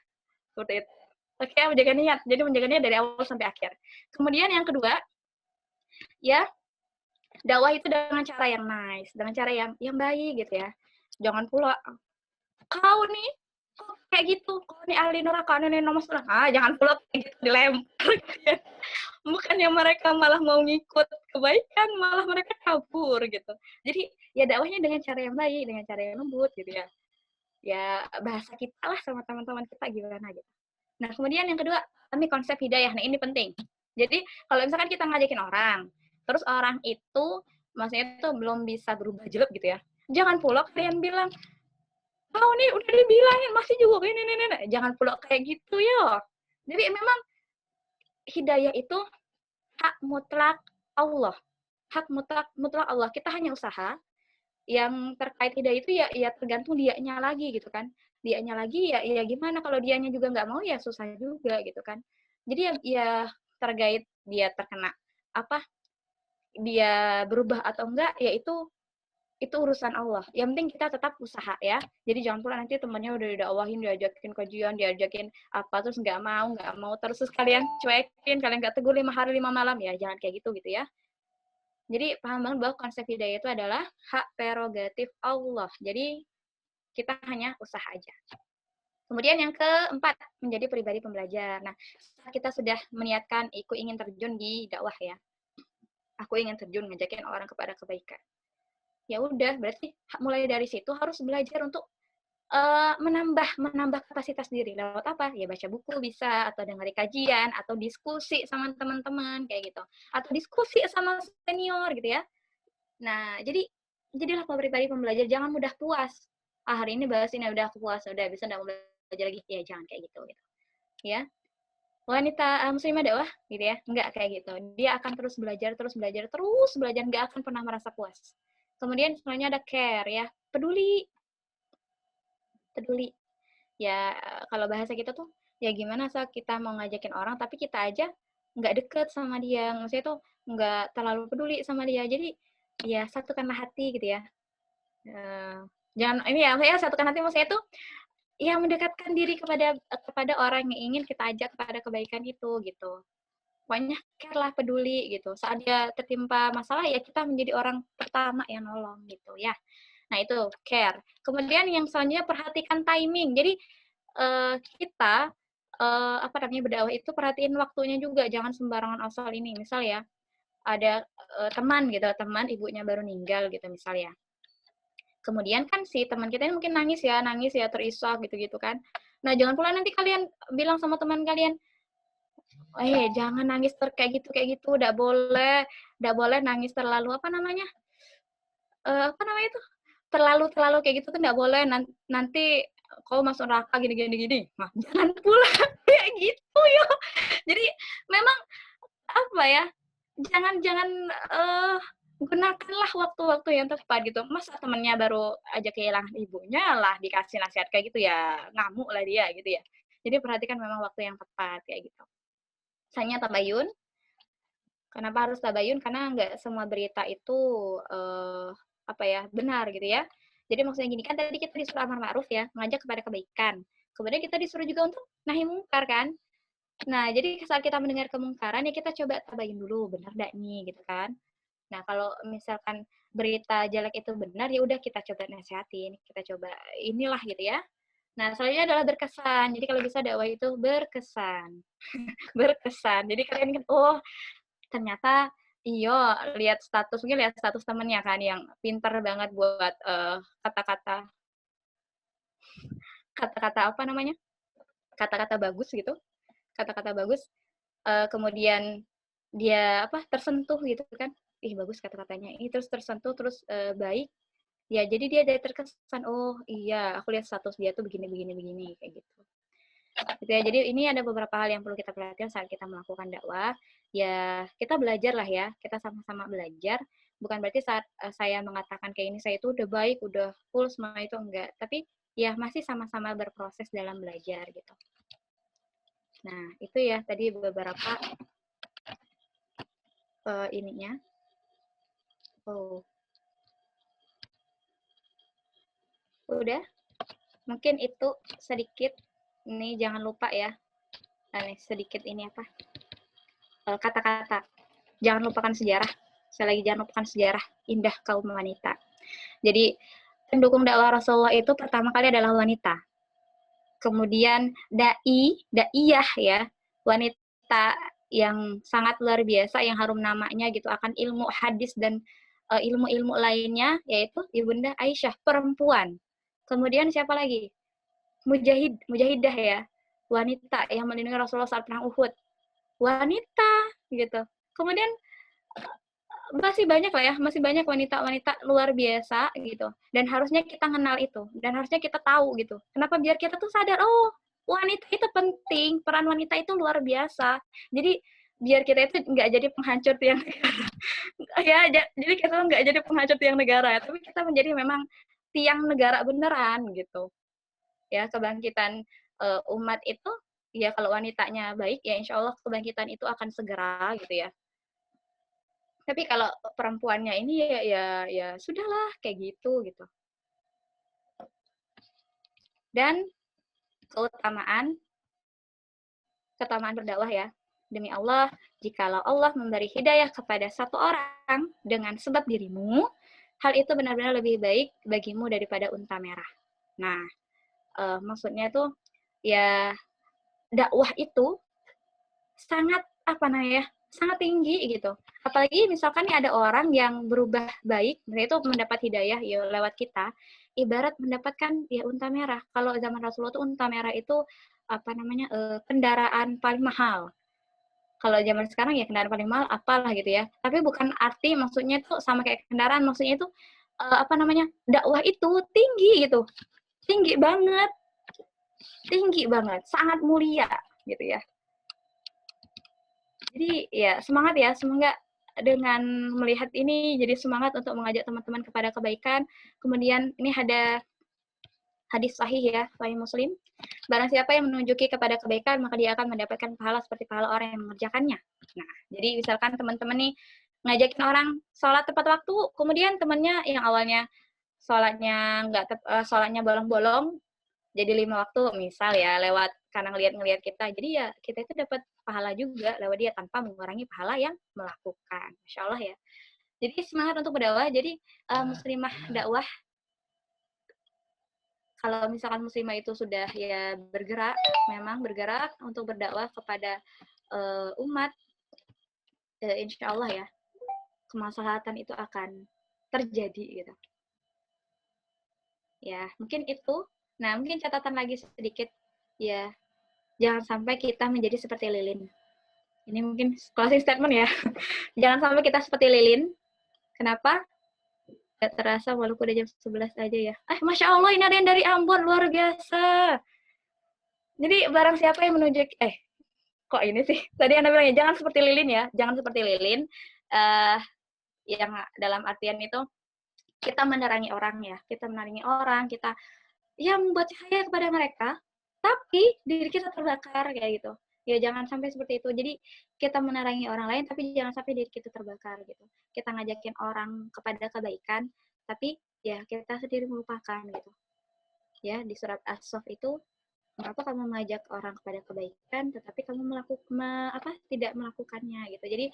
Seperti itu. Oke, menjaga niat. Jadi menjaga niat dari awal sampai akhir. Kemudian yang kedua, ya dakwah itu dengan cara yang nice, dengan cara yang baik gitu ya. Jangan pula kau nih kok kayak gitu, kau nih ahli neraka, nih nomor surah. Jangan pula kayak gitu dilempar. Bukannya mereka malah mau ngikut kebaikan, malah mereka kabur gitu. Jadi ya dakwahnya dengan cara yang baik, dengan cara yang lembut gitu ya. Ya bahasa kita lah sama teman-teman kita gimana gitu. Nah kemudian yang kedua, kami konsep hidayah. Nah ini penting. Jadi kalau misalkan kita ngajakin orang, terus orang itu maksudnya tuh belum bisa berubah jelek gitu ya. Jangan pula kalian bilang, kau nih udah dibilangin masih juga ini. Jangan pula kayak gitu ya. Jadi memang hidayah itu hak mutlak Allah. Hak mutlak Allah. Kita hanya usaha. Yang terkait hidayah itu ya tergantung dianya lagi gitu kan. Dianya lagi ya gimana kalau dianya juga nggak mau ya susah juga gitu kan. Jadi ya terkait dia terkena dia berubah atau enggak ya itu urusan Allah. Yang penting kita tetap usaha ya. Jadi jangan pula nanti temannya udah didakwahin, diajakin kajian, diajakin apa terus nggak mau terus kalian cuekin, kalian nggak tegur 5 hari 5 malam ya. Jangan kayak gitu ya. Jadi paham banget bahwa konsep hidayah itu adalah hak prerogatif Allah. Jadi kita hanya usaha aja. Kemudian yang keempat, menjadi pribadi pembelajar. Nah, kita sudah meniatkan aku ingin terjun di dakwah ya. Aku ingin terjun ngajakin orang kepada kebaikan. Ya udah, berarti mulai dari situ harus belajar untuk menambah kapasitas diri. Lewat apa? Ya baca buku bisa, atau dengar kajian, atau diskusi sama teman-teman kayak gitu. Atau diskusi sama senior gitu ya. Nah, jadilah pribadi pembelajar, jangan mudah puas. Hari ini bahas ini udah aku puas, udah bisa enggak mau belajar lagi. Ya jangan kayak gitu. Ya. Wanita muslimah dakwah gitu ya. Enggak kayak gitu. Dia akan terus belajar, enggak akan pernah merasa puas. Kemudian selanjutnya ada care ya, peduli. Ya kalau bahasa kita tuh ya gimana saat kita mau ngajakin orang tapi kita aja nggak deket sama dia, maksudnya tuh nggak terlalu peduli sama dia. Jadi ya satukanlah hati gitu ya. Jangan ini ya, saya satukan hati maksudnya tuh ya mendekatkan diri kepada orang yang ingin kita ajak kepada kebaikan itu gitu. Pokoknya care lah, peduli gitu. Saat dia tertimpa masalah ya kita menjadi orang pertama yang nolong gitu ya. Nah itu care. Kemudian yang selanjutnya perhatikan timing. Jadi kita berdakwah itu perhatiin waktunya juga, jangan sembarangan asal ini. Misal ya ada teman ibunya baru meninggal gitu misal ya. Kemudian kan si teman kita ini mungkin nangis ya terisak gitu kan. Nah, jangan pula nanti kalian bilang sama teman kalian, jangan nangis kayak gitu, nggak boleh nangis terlalu apa namanya itu, terlalu kayak gitu tuh nggak boleh, nanti kau masuk neraka gini. Nah, jangan pula kayak gitu ya. Jadi memang apa ya, jangan gunakanlah waktu-waktu yang tepat gitu. Masa temennya baru aja kehilangan ibunya lah dikasih nasihat kayak gitu, ya ngamuk lah dia gitu ya. Jadi perhatikan memang waktu yang tepat kayak gitu. Misalnya tabayun, kenapa harus tabayun? Karena nggak semua berita itu benar gitu ya. Jadi maksudnya gini, kan tadi kita disuruh amar ma'ruf ya, mengajak kepada kebaikan. Kemudian kita disuruh juga untuk nahi mungkar kan. Nah, jadi saat kita mendengar kemungkaran ya kita coba tabayun dulu, benar enggak nih gitu kan. Nah, kalau misalkan berita jelek itu benar, ya udah kita coba nasihatin, kita coba inilah gitu ya. Nah, selanjutnya adalah berkesan. Jadi kalau bisa dakwah itu berkesan. Berkesan. Jadi kalian kan, oh ternyata mungkin lihat status temennya kan yang pinter banget buat kata-kata apa namanya, kata-kata bagus gitu, kata-kata bagus, kemudian dia tersentuh gitu kan, ih bagus kata-katanya ini, terus tersentuh, terus baik, ya jadi dia dari terkesan, oh iya aku lihat status dia tuh begini kayak gitu. Gitu ya. Jadi ini ada beberapa hal yang perlu kita perhatikan saat kita melakukan dakwah. Ya, kita belajar lah ya, kita sama-sama belajar. Bukan berarti saat saya mengatakan kayak ini, saya itu udah baik, udah full semua itu, enggak. Tapi ya masih sama-sama berproses dalam belajar gitu. Nah, itu ya tadi beberapa ininya. Oh. Udah? Mungkin itu sedikit. Ini jangan lupa ya. Nah, nih, sedikit ini kata-kata. Jangan lupakan sejarah. Saya lagi jangan lupakan sejarah indah kaum wanita. Jadi pendukung dakwah Rasulullah itu pertama kali adalah wanita. Kemudian daiyah ya, wanita yang sangat luar biasa yang harum namanya gitu akan ilmu hadis dan ilmu-ilmu lainnya, yaitu Ibunda Aisyah, perempuan. Kemudian siapa lagi? Mujahidah ya, wanita yang melindungi Rasulullah saat perang Uhud. Wanita gitu. Kemudian masih banyak lah ya, masih banyak wanita-wanita luar biasa gitu. Dan harusnya kita kenal itu, dan harusnya kita tahu gitu. Kenapa? Biar kita tuh sadar, oh wanita itu penting, peran wanita itu luar biasa. Jadi biar kita itu nggak jadi penghancur tiang negara. Ya, jadi kita tuh nggak jadi penghancur tiang negara, tapi kita menjadi memang tiang negara beneran gitu. Ya, kebangkitan umat itu, ya kalau wanitanya baik, ya insya Allah kebangkitan itu akan segera gitu ya. Tapi kalau perempuannya ini ya sudahlah kayak gitu. Dan keutamaan berdakwah ya. Demi Allah, jikalau Allah memberi hidayah kepada satu orang dengan sebab dirimu, hal itu benar-benar lebih baik bagimu daripada unta merah. Nah, maksudnya tuh ya dakwah itu sangat sangat tinggi gitu. Apalagi misalkan ada orang yang berubah baik, itu mendapat hidayah ya lewat kita, ibarat mendapatkan ya unta merah. Kalau zaman Rasulullah tuh unta merah itu kendaraan paling mahal. Kalau zaman sekarang ya kendaraan paling mahal apalah gitu ya. Tapi bukan arti maksudnya itu sama kayak kendaraan, maksudnya itu dakwah itu tinggi gitu. Tinggi banget, sangat mulia gitu ya. Jadi ya semangat ya, semoga dengan melihat ini jadi semangat untuk mengajak teman-teman kepada kebaikan. Kemudian ini ada hadis sahih ya, sahih Muslim. Barang siapa yang menunjuki kepada kebaikan, maka dia akan mendapatkan pahala seperti pahala orang yang mengerjakannya. Nah, jadi misalkan teman-teman nih ngajakin orang sholat tepat waktu, kemudian temannya yang awalnya sholatnya bolong-bolong, jadi 5 waktu misal ya, lewat karena ngelihat kita. Jadi ya kita itu dapat pahala juga lewat dia tanpa mengurangi pahala yang melakukan. Masya Allah ya. Jadi semangat untuk berdakwah. Jadi muslimah dakwah, kalau misalkan muslimah itu sudah ya bergerak untuk berdakwah kepada umat, insya Allah ya kemaslahatan itu akan terjadi gitu. Ya mungkin itu. Nah mungkin catatan lagi sedikit ya jangan sampai kita menjadi seperti lilin. Ini mungkin closing statement ya. Jangan sampai kita seperti lilin. Kenapa? Gak terasa walaupun udah jam 11 aja ya. Masya Allah, ini ada yang dari Ambon, luar biasa. Jadi barang siapa yang menuju, kok ini sih? Tadi Anda bilang ya, jangan seperti lilin ya. Jangan seperti lilin. Yang dalam artian itu, kita menerangi orang ya. Kita menerangi orang, kita ya membuat cahaya kepada mereka, tapi diri kita terbakar kayak gitu. Ya jangan sampai seperti itu. Jadi kita menerangi orang lain, tapi jangan sampai diri kita terbakar gitu. Kita ngajakin orang kepada kebaikan, tapi ya kita sendiri melupakan gitu. Ya di surat As-Saff itu, mengapa kamu mengajak orang kepada kebaikan, tetapi kamu tidak melakukannya gitu. Jadi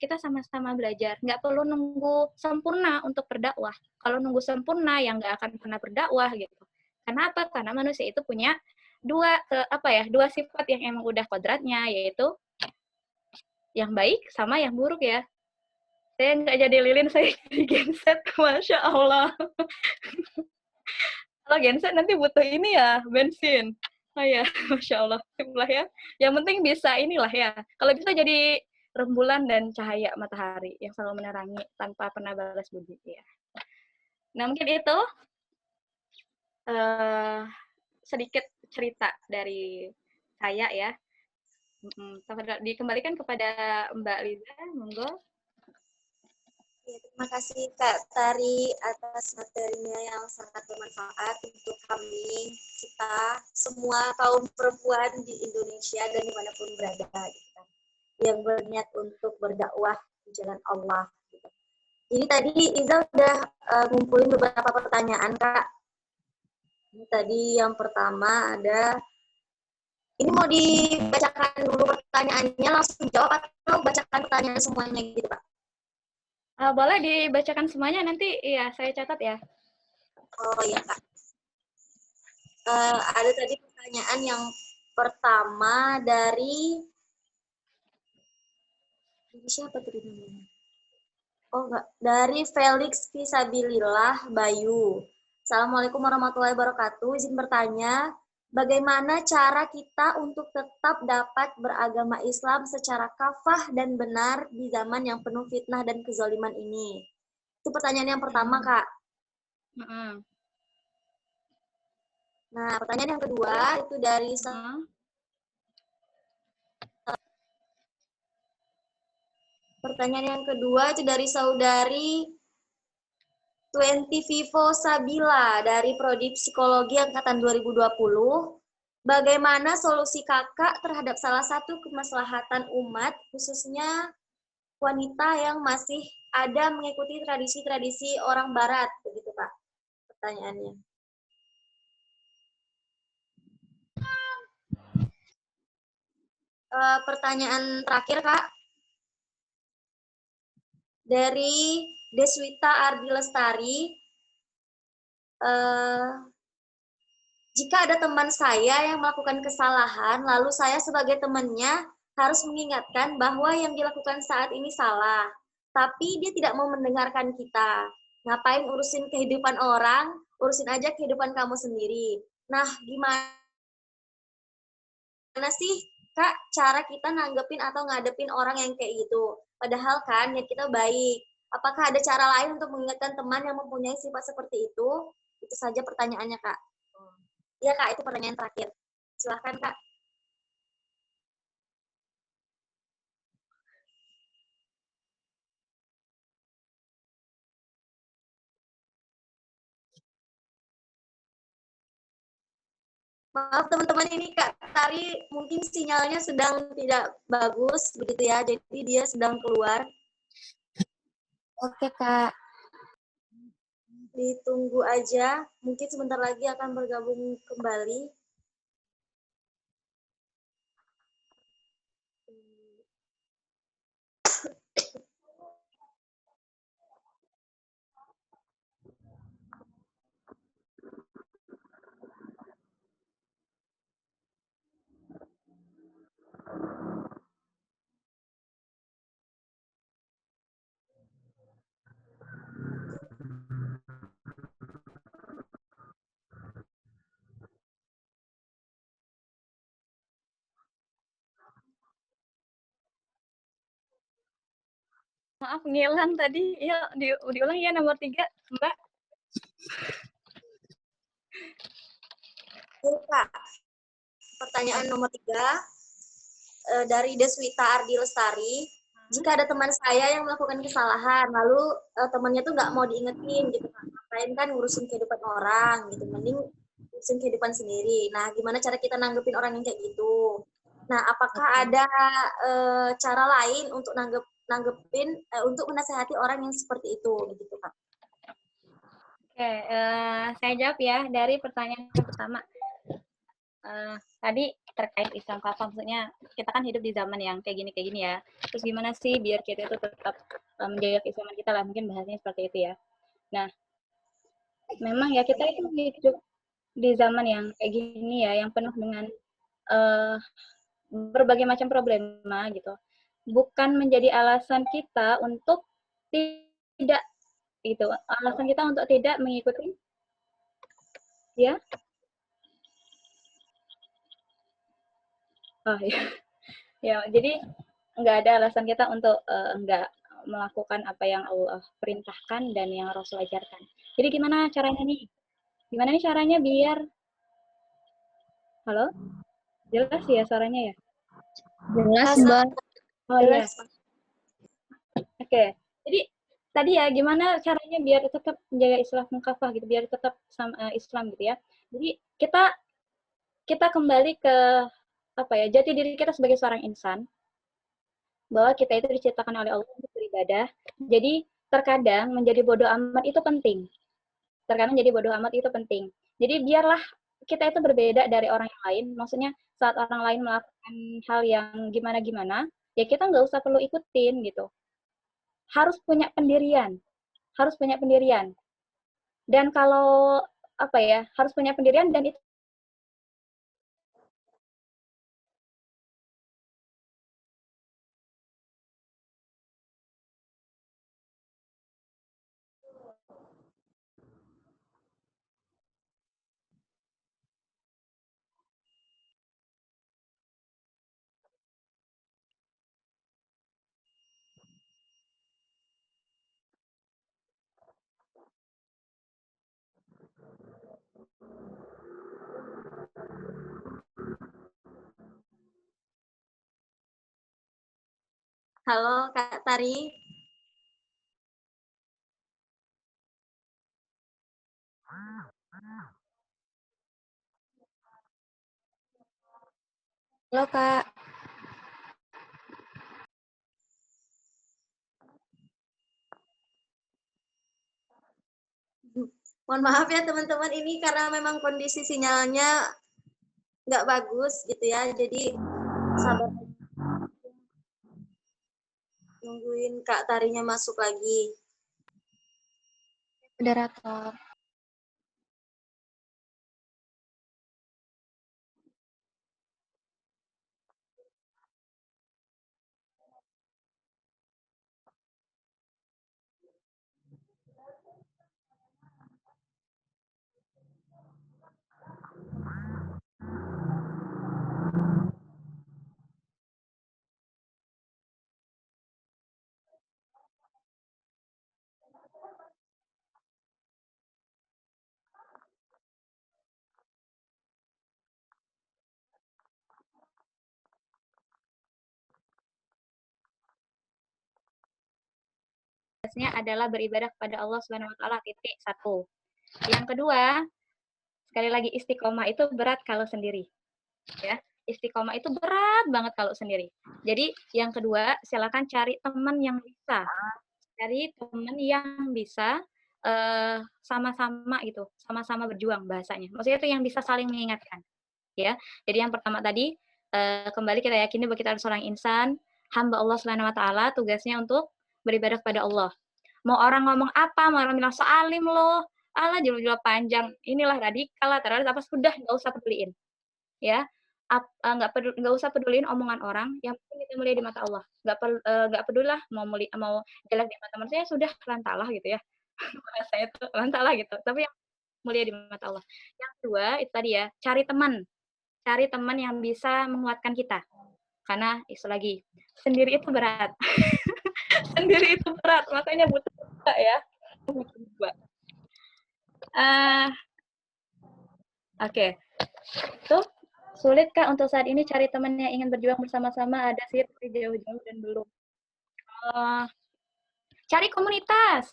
kita sama-sama belajar. Nggak perlu nunggu sempurna untuk berdakwah. Kalau nunggu sempurna, yang nggak akan pernah berdakwah gitu. Karena apa? Karena manusia itu punya dua sifat yang emang udah kodratnya, yaitu yang baik sama yang buruk ya. Saya nggak jadi lilin, saya jadi genset. Masya Allah. Kalau genset nanti butuh ini ya, bensin. Oh ya, Masya Allah. Lah ya. Yang penting bisa inilah ya. Kalau bisa jadi rembulan dan cahaya matahari yang selalu menerangi tanpa pernah balas budi. Ya. Nah, mungkin itu sedikit cerita dari saya ya. Dikembalikan kepada Mbak Liza, monggo. Ya, terima kasih Kak Tari atas materinya yang sangat bermanfaat untuk kami, kita, semua kaum perempuan di Indonesia dan dimanapun berada, gitu kan, yang berniat untuk berdakwah di jalan Allah. Gitu. Jadi tadi Iza udah ngumpulin beberapa pertanyaan Kak. Ini tadi yang pertama ada, ini mau dibacakan dulu pertanyaannya langsung jawab atau bacakan pertanyaan semuanya gitu Pak? Boleh dibacakan semuanya, nanti ya saya catat ya. Oh iya Kak. Ada tadi pertanyaan yang pertama dari siapa tadi namanya? Oh enggak, dari Felix Fisabilillah Bayu. Assalamualaikum warahmatullahi wabarakatuh. Izin bertanya, bagaimana cara kita untuk tetap dapat beragama Islam secara kafah dan benar di zaman yang penuh fitnah dan kezaliman ini? Itu pertanyaan yang pertama, Kak. Nah, pertanyaan yang kedua itu dari pertanyaan yang kedua itu dari saudari 20 Vivo Sabila dari Prodi Psikologi Angkatan 2020. Bagaimana solusi kakak terhadap salah satu kemaslahatan umat, khususnya wanita yang masih ada mengikuti tradisi-tradisi orang barat, begitu Pak pertanyaannya. Pertanyaan terakhir Kak, dari Deswita Ardi Lestari. Jika ada teman saya yang melakukan kesalahan, lalu saya sebagai temannya harus mengingatkan bahwa yang dilakukan saat ini salah. Tapi dia tidak mau mendengarkan kita. Ngapain urusin kehidupan orang, urusin aja kehidupan kamu sendiri. Nah, gimana sih, Kak, cara kita nanggepin atau ngadepin orang yang kayak gitu? Padahal kan niat kita baik. Apakah ada cara lain untuk mengingatkan teman yang mempunyai sifat seperti itu? Itu saja pertanyaannya, Kak. Iya, Kak, itu pertanyaan terakhir. Silahkan, Kak. Maaf teman-teman, ini Kak Tari mungkin sinyalnya sedang tidak bagus begitu ya, jadi dia sedang keluar. Oke, Kak. Ditunggu aja, mungkin sebentar lagi akan bergabung kembali. Maaf, ngilang tadi. Ya, diulang ya nomor 3, Mbak. Iya, Kak. Pertanyaan nomor 3 dari Deswita Ardi Lestari. Jika ada teman saya yang melakukan kesalahan, lalu temannya tuh nggak mau diingetin gitu kan, ngapain kan ngurusin kehidupan orang gitu, mending ngurusin kehidupan sendiri. Nah, gimana cara kita nanggepin orang yang kayak gitu? Nah, apakah ada cara lain untuk nanggepin untuk menasehati orang yang seperti itu gitu kan? Oke, saya jawab ya dari pertanyaan yang pertama. Tadi terkait Islam kafah, maksudnya kita kan hidup di zaman yang kayak gini ya. Terus gimana sih biar kita itu tetap menjaga keislaman kita lah, mungkin bahasanya seperti itu ya. Nah, memang ya kita itu hidup di zaman yang kayak gini ya, yang penuh dengan berbagai macam problema gitu. Bukan menjadi alasan kita untuk tidak gitu, alasan kita untuk tidak mengikuti ya. Oh ya. Ya, jadi nggak ada alasan kita untuk nggak melakukan apa yang Allah perintahkan dan yang Rasul ajarkan. Jadi gimana caranya nih? Gimana nih caranya biar halo? Jelas ya suaranya ya? Jelas, Mbak. Oh iya. Jelas. Oke. Jadi tadi ya gimana caranya biar tetap menjaga Islam kafah gitu, biar tetap sama Islam gitu ya. Jadi kita kembali ke apa ya? Jati diri kita sebagai seorang insan, bahwa kita itu diciptakan oleh Allah untuk beribadah. Jadi terkadang menjadi bodoh amat itu penting. Terkadang jadi bodoh amat itu penting. Jadi biarlah kita itu berbeda dari orang yang lain. Maksudnya saat orang lain melakukan hal yang gimana-gimana, ya kita nggak usah perlu ikutin gitu. Harus punya pendirian. Harus punya pendirian. Dan kalau apa ya, harus punya pendirian dan itu Halo Kak Tari. Halo, Kak. Mohon maaf ya teman-teman, ini karena memang kondisi sinyalnya nggak bagus gitu ya, jadi sabar nungguin Kak Tarinya masuk lagi. Moderator. adalah beribadah kepada Allah Subhanahu wa taala, titik 1. Yang kedua, sekali lagi istiqomah itu berat kalau sendiri. Ya, istiqomah itu berat banget kalau sendiri. Jadi yang kedua, silakan cari teman yang bisa. Cari teman yang bisa sama-sama gitu, sama-sama berjuang bahasanya. Maksudnya itu yang bisa saling mengingatkan, ya. Jadi yang pertama tadi kembali kita yakini bahwa kita adalah seorang insan, hamba Allah Subhanahu wa taala, tugasnya untuk beribadah kepada Allah. Mau orang ngomong apa, mau orang bilang so alim loh, alah judul-judul panjang, inilah radikal lah, teroris apa, sudah nggak usah peduliin. Ya, nggak usah peduliin omongan orang, yang penting kita mulia di mata Allah. Nggak pedulilah mau jelek di mata manusia, sudah lantalah gitu ya. Bahasanya tuh lantalah gitu, tapi yang mulia di mata Allah. Yang kedua, itu tadi ya, cari teman yang bisa menguatkan kita. Karena itu lagi, sendiri itu berat. sendiri itu berat, makanya butuh coba ya. Butuh coba. Oke. Tuh, sulit Kak untuk saat ini cari teman yang ingin berjuang bersama-sama? Ada sih, tapi jauh-jauh dan belum. Cari komunitas.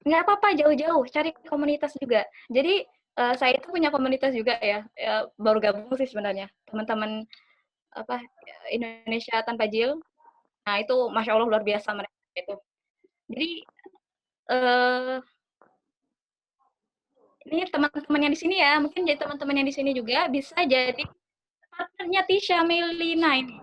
Nggak apa-apa jauh-jauh, cari komunitas juga. Jadi, saya itu punya komunitas juga ya, baru gabung sih sebenarnya. Teman-teman Indonesia Tanpa Jil. Nah, itu Masya Allah luar biasa mereka itu. Jadi, ini teman-teman yang di sini ya, mungkin jadi teman-teman yang di sini juga bisa jadi partnernya Tisha Melina ini.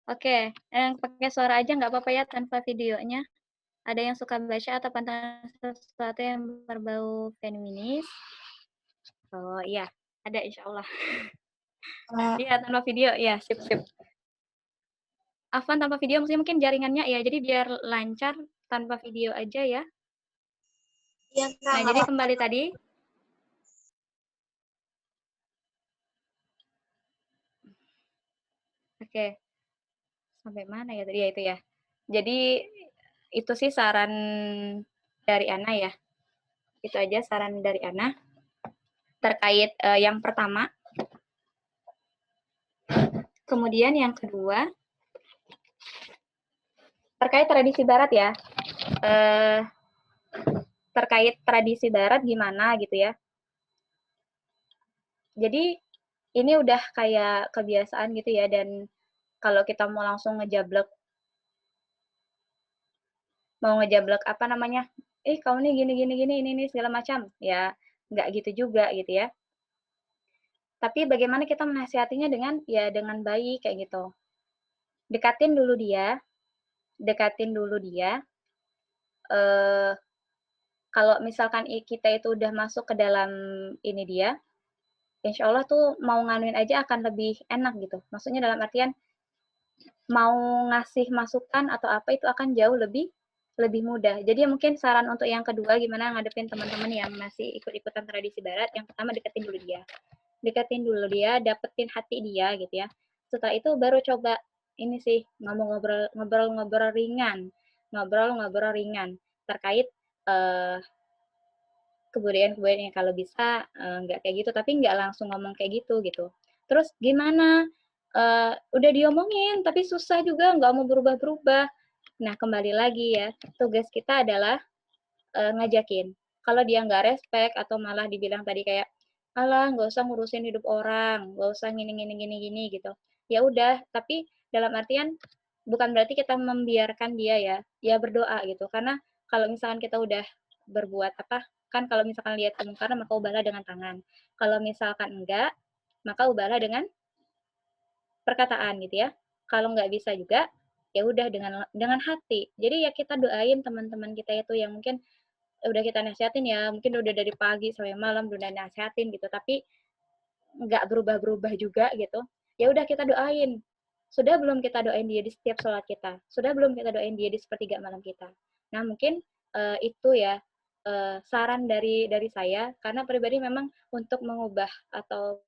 Oke, yang pakai suara aja nggak apa-apa ya tanpa videonya. Ada yang suka baca atau pantang sesuatu yang berbau feminis? Oh iya, ada insya Allah. Iya, tanpa video, ya sip. Afwan tanpa video maksudnya mungkin jaringannya ya, jadi biar lancar tanpa video aja ya. Iya, Kak. Nah, jadi kembali tadi. Oke. Sampai mana ya tadi ya itu ya. Jadi itu sih saran dari Ana ya. Itu aja saran dari Ana. Terkait yang pertama. Kemudian yang kedua, terkait tradisi barat ya. Terkait tradisi barat gimana gitu ya. Jadi ini udah kayak kebiasaan gitu ya, dan kalau kita mau langsung ngejablek apa namanya, kamu nih gini ini segala macam, ya nggak gitu juga gitu ya. Tapi bagaimana kita menasihatinya dengan baik kayak gitu. Dekatin dulu dia. Kalau misalkan kita itu udah masuk ke dalam ini dia, insya Allah tuh mau nganuin aja akan lebih enak gitu. Maksudnya dalam artian mau ngasih masukan atau apa itu akan jauh lebih mudah. Jadi mungkin saran untuk yang kedua gimana ngadepin teman-teman yang masih ikut-ikutan tradisi barat, yang pertama deketin dulu dia, dapetin hati dia gitu ya. Setelah itu baru coba ini sih, ngomong ngobrol ringan. ngobrol-ngobrol ringan terkait kebudayaan-kebudayaan yang kalau bisa nggak kayak gitu, tapi nggak langsung ngomong kayak gitu gitu. Terus gimana? Udah diomongin tapi susah juga nggak mau berubah-berubah. Nah kembali lagi ya, tugas kita adalah ngajakin. Kalau dia nggak respect atau malah dibilang tadi kayak, alah nggak usah ngurusin hidup orang, nggak usah gini gitu. Ya udah, tapi dalam artian bukan berarti kita membiarkan dia ya, ya berdoa gitu. Karena kalau misalkan kita udah berbuat apa, kan kalau misalkan lihat kemungkaran maka ubahlah dengan tangan. Kalau misalkan enggak, maka ubahlah dengan perkataan gitu ya. Kalau nggak bisa juga, ya udah dengan hati. Jadi ya kita doain teman-teman kita itu yang mungkin udah kita nasihatin ya, mungkin udah dari pagi sampai malam udah nasihatin gitu, tapi nggak berubah-berubah juga gitu. Ya udah kita doain. Sudah belum kita doain dia di setiap sholat kita? Sudah belum kita doain dia di sepertiga malam kita? Nah mungkin itu ya saran dari saya, karena pribadi memang untuk mengubah atau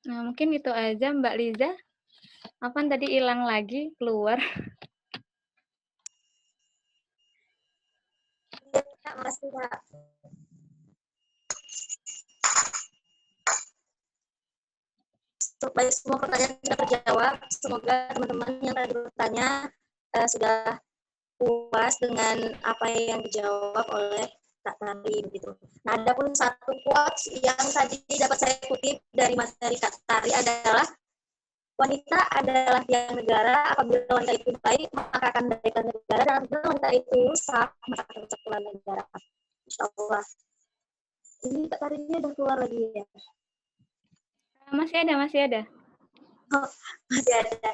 nah mungkin itu aja Mbak Liza. Apaan tadi hilang lagi keluar? Ya, Kak, makasih, Kak. Supaya semua pertanyaan sudah terjawab. Semoga teman-teman yang tadi bertanya sudah puas dengan apa yang dijawab oleh Kak Tari begitu. Nah, ada pun satu quotes yang tadi dapat saya kutip dari materi Kak Tari adalah wanita adalah tiang negara, apabila wanita itu baik maka akan baikkan negara, dan apabila wanita itu rusak maka akan rusak pula negara. Insya Allah. Ini Kak Tarinya udah keluar lagi ya? Masih ada, masih ada. Oh, masih ada.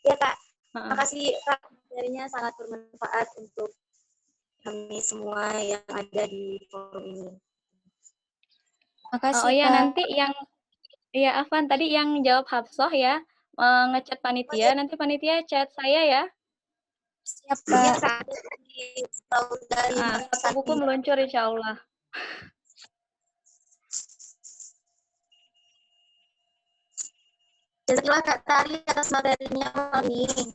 Ya Kak, makasih Kak, materinya sangat bermanfaat untuk kami semua yang ada di forum ini. Makasih, Oh iya, Kak. nanti yang iya Afan tadi yang jawab Hafsah ya, ngechat panitia, nanti panitia chat saya ya. Siap, Iya, Kak. dari Satu buku meluncur insya Allah. Jazakallah Kak Tari atas materinya malam ini.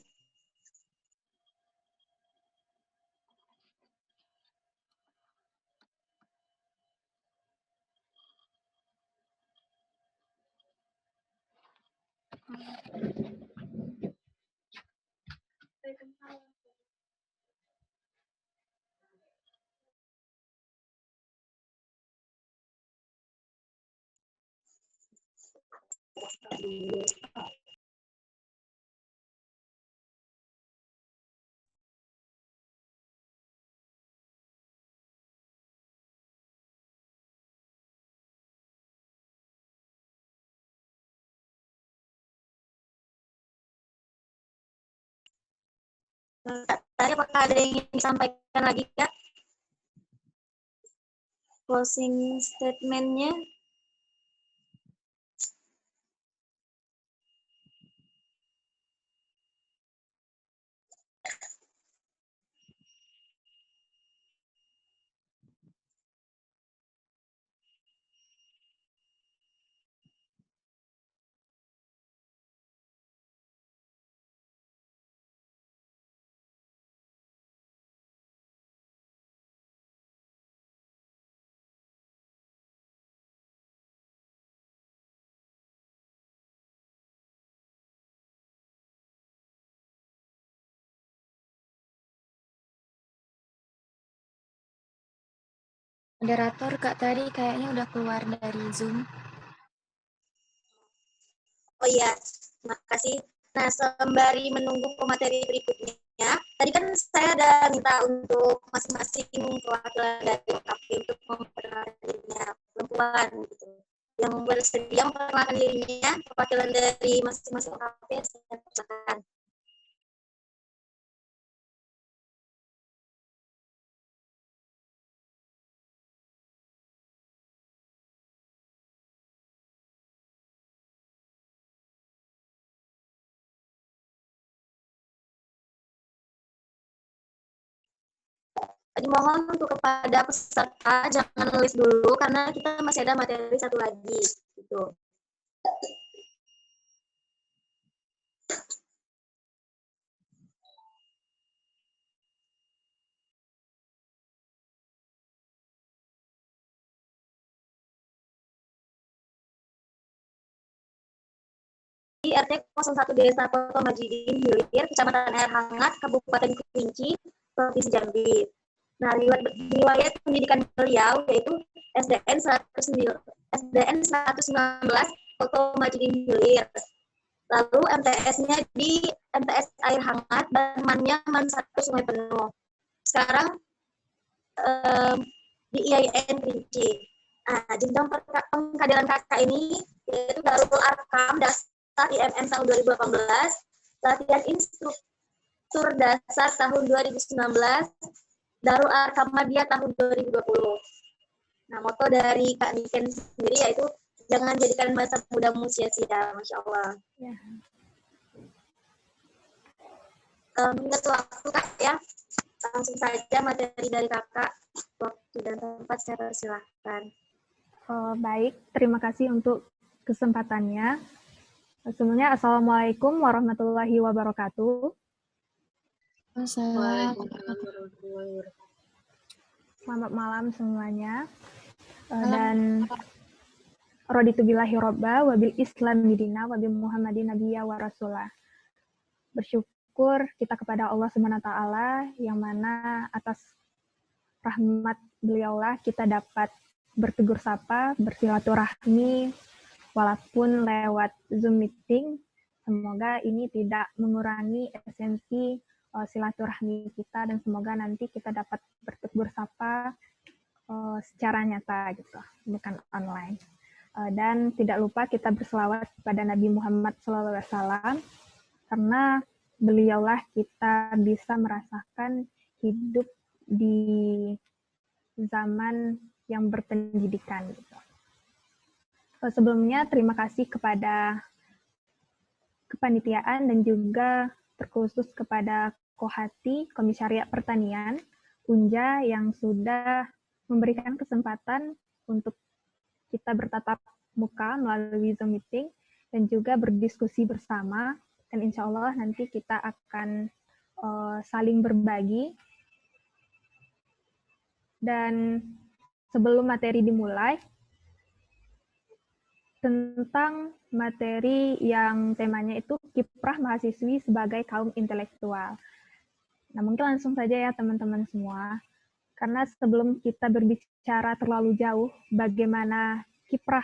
Kak Tari, apakah ada yang ingin disampaikan lagi, Kak? Closing statement-nya. Moderator Kak tadi kayaknya udah keluar dari Zoom. Oh iya, terima kasih. Nah, sembari menunggu pemateri berikutnya, tadi kan saya ada minta untuk masing-masing perwakilan dari UKP untuk memperkenalkan dirinya, perempuan gitu. Yang bersedia memperkenalkan dirinya, perwakilan dari masing-masing UKP, saya persilakan. Tadi mohon untuk kepada peserta jangan nulis dulu karena kita masih ada materi satu lagi gitu. Di RT 01 Desa Poto Majidin Hilir, Kecamatan Air Hangat, Kabupaten Kerinci, Provinsi Jambi. Nah, riwayat pendidikan beliau yaitu SDN 119 Poto Majidin Hilir. Lalu MTS-nya di MTS Air Hangat dan MAN-nya MAN 1 Sungai Penuh. Sekarang di IAIN Kerinci. Nah, jenjang pengkaderan kakak ini yaitu Darul Arkam Dasar IMN tahun 2018, latihan instruktur dasar tahun 2019, Darul Arkam Madya tahun 2020. Nah, moto dari Kak Niken sendiri yaitu jangan jadikan masa mudamu sia-sia, Masya Allah. Ya. Mengingat waktu Kak ya, langsung saja materi dari kakak, waktu dan tempat saya persilahkan. Baik, terima kasih untuk kesempatannya. Sebelumnya, Assalamualaikum warahmatullahi wabarakatuh. Selamat malam semuanya. Dan raditu billahi robba, wabil islam dina, wabil muhammadin nabiyya wa rasulah. Bersyukur kita kepada Allah SWT yang mana atas rahmat beliaulah kita dapat bertegur sapa, bersilaturahmi, walaupun lewat Zoom meeting. Semoga ini tidak mengurangi esensi silaturahmi kita dan semoga nanti kita dapat bertegur sapa secara nyata gitu, bukan online. Dan tidak lupa kita berselawat kepada Nabi Muhammad SAW karena beliaulah kita bisa merasakan hidup di zaman yang berpendidikan gitu. Sebelumnya terima kasih kepada kepanitiaan dan juga terkhusus kepada Kohati Komisariat Pertanian, Unja, yang sudah memberikan kesempatan untuk kita bertatap muka melalui Zoom meeting dan juga berdiskusi bersama, dan insya Allah nanti kita akan saling berbagi. Dan sebelum materi dimulai, tentang materi yang temanya itu kiprah mahasiswi sebagai kaum intelektual. Nah, mungkin langsung saja ya teman-teman semua, karena sebelum kita berbicara terlalu jauh bagaimana kiprah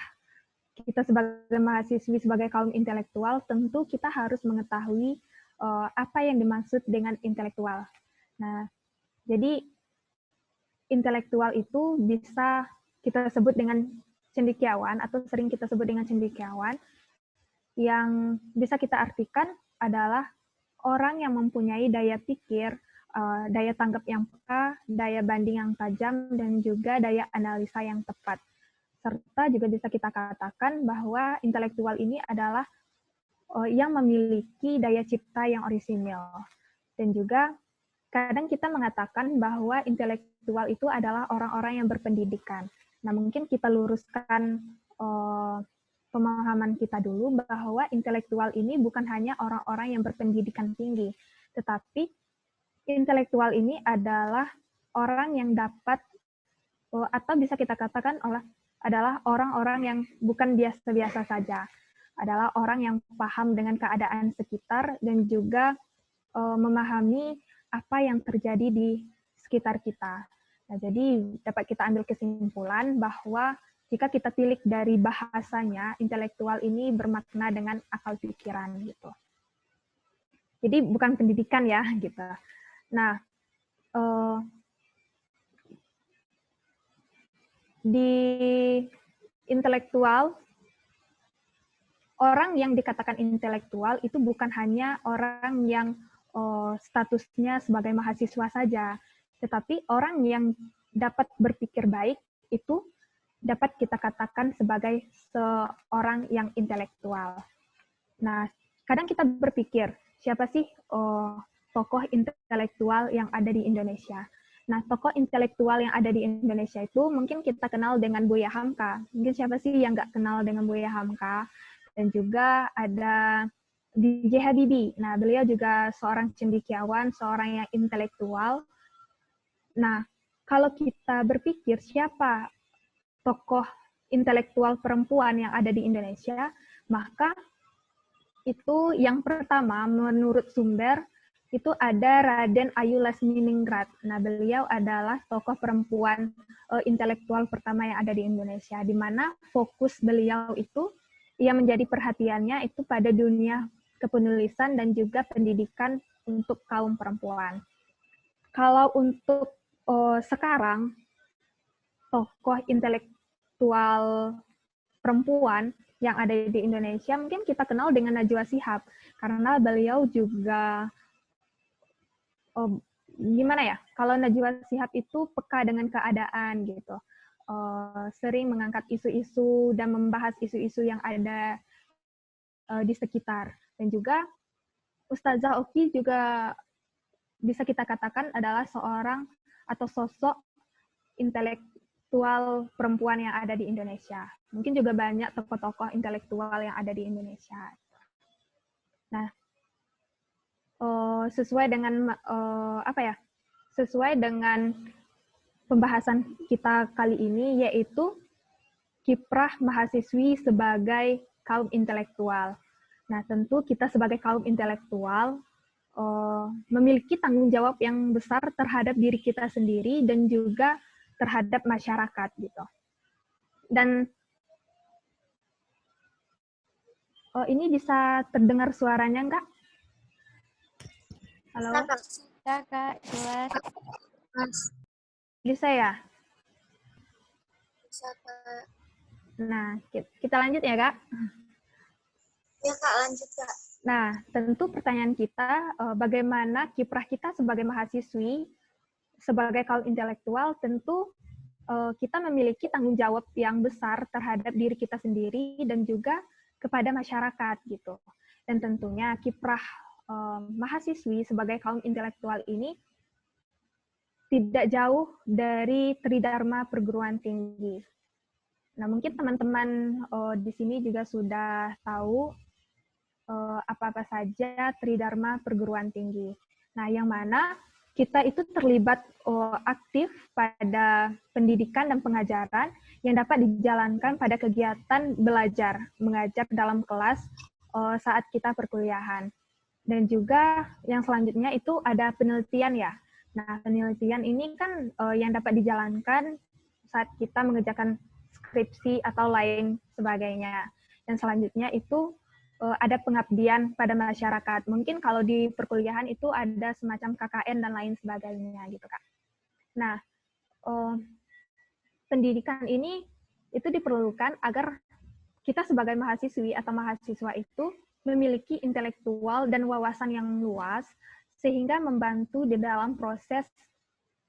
kita sebagai mahasiswi sebagai kaum intelektual, tentu kita harus mengetahui apa yang dimaksud dengan intelektual. Nah, jadi intelektual itu bisa kita sebut dengan cendekiawan, atau sering kita sebut dengan cendekiawan, yang bisa kita artikan adalah orang yang mempunyai daya pikir, daya tanggap yang peka, daya banding yang tajam, dan juga daya analisa yang tepat. Serta juga bisa kita katakan bahwa intelektual ini adalah yang memiliki daya cipta yang orisinil. Dan juga kadang kita mengatakan bahwa intelektual itu adalah orang-orang yang berpendidikan. Nah, mungkin kita luruskan pemahaman kita dulu bahwa intelektual ini bukan hanya orang-orang yang berpendidikan tinggi, tetapi intelektual ini adalah orang yang dapat, atau bisa kita katakan adalah orang-orang yang bukan biasa-biasa saja, adalah orang yang paham dengan keadaan sekitar dan juga memahami apa yang terjadi di sekitar kita. Nah, jadi dapat kita ambil kesimpulan bahwa jika kita tilik dari bahasanya, intelektual ini bermakna dengan akal pikiran gitu. Jadi bukan pendidikan ya gitu. Nah, di intelektual, orang yang dikatakan intelektual itu bukan hanya orang yang statusnya sebagai mahasiswa saja, tetapi orang yang dapat berpikir baik itu dapat kita katakan sebagai seorang yang intelektual. Nah, kadang kita berpikir, siapa sih tokoh intelektual yang ada di Indonesia? Nah, tokoh intelektual yang ada di Indonesia itu mungkin kita kenal dengan Buya Hamka. Mungkin siapa sih yang nggak kenal dengan Buya Hamka? Dan juga ada B.J. Habibie. Nah, beliau juga seorang cendekiawan, seorang yang intelektual. Nah, kalau kita berpikir siapa tokoh intelektual perempuan yang ada di Indonesia, maka itu yang pertama menurut sumber itu ada Raden Ayu Lasminingrat. Nah, beliau adalah tokoh perempuan intelektual pertama yang ada di Indonesia, di mana fokus beliau itu yang menjadi perhatiannya itu pada dunia kepenulisan dan juga pendidikan untuk kaum perempuan. Kalau untuk sekarang, tokoh intelektual perempuan yang ada di Indonesia, mungkin kita kenal dengan Najwa Shihab, karena beliau juga, gimana ya, kalau Najwa Shihab itu peka dengan keadaan gitu, sering mengangkat isu-isu dan membahas isu-isu yang ada di sekitar. Dan juga Ustazah Oki juga bisa kita katakan adalah seorang atau sosok intelektual perempuan yang ada di Indonesia. Mungkin juga banyak tokoh-tokoh intelektual yang ada di Indonesia. Nah, sesuai dengan sesuai dengan pembahasan kita kali ini, yaitu kiprah mahasiswi sebagai kaum intelektual. Nah, tentu kita sebagai kaum intelektual memiliki tanggung jawab yang besar terhadap diri kita sendiri dan juga terhadap masyarakat gitu. Dan ini bisa terdengar suaranya enggak? Halo? Ya, Kak, jelas. Bisa ya? Bisa, Kak. Nah, kita lanjut ya, Kak? Ya, Kak, lanjut, Kak. Nah, tentu pertanyaan kita, bagaimana kiprah kita sebagai mahasiswi, sebagai kaum intelektual, tentu kita memiliki tanggung jawab yang besar terhadap diri kita sendiri dan juga kepada masyarakat, gitu. Dan tentunya kiprah mahasiswi sebagai kaum intelektual ini tidak jauh dari Tridharma perguruan tinggi. Nah, mungkin teman-teman di sini juga sudah tahu apa-apa saja Tridharma perguruan tinggi. Nah, yang mana kita itu terlibat aktif pada pendidikan dan pengajaran yang dapat dijalankan pada kegiatan belajar, mengajar dalam kelas saat kita perkuliahan. Dan juga yang selanjutnya itu ada penelitian ya. Nah, penelitian ini kan yang dapat dijalankan saat kita mengerjakan skripsi atau lain sebagainya. Dan selanjutnya itu ada pengabdian pada masyarakat. Mungkin kalau di perkuliahan itu ada semacam KKN dan lain sebagainya gitu, Kak. Nah, pendidikan ini itu diperlukan agar kita sebagai mahasiswi atau mahasiswa itu memiliki intelektual dan wawasan yang luas sehingga membantu di dalam proses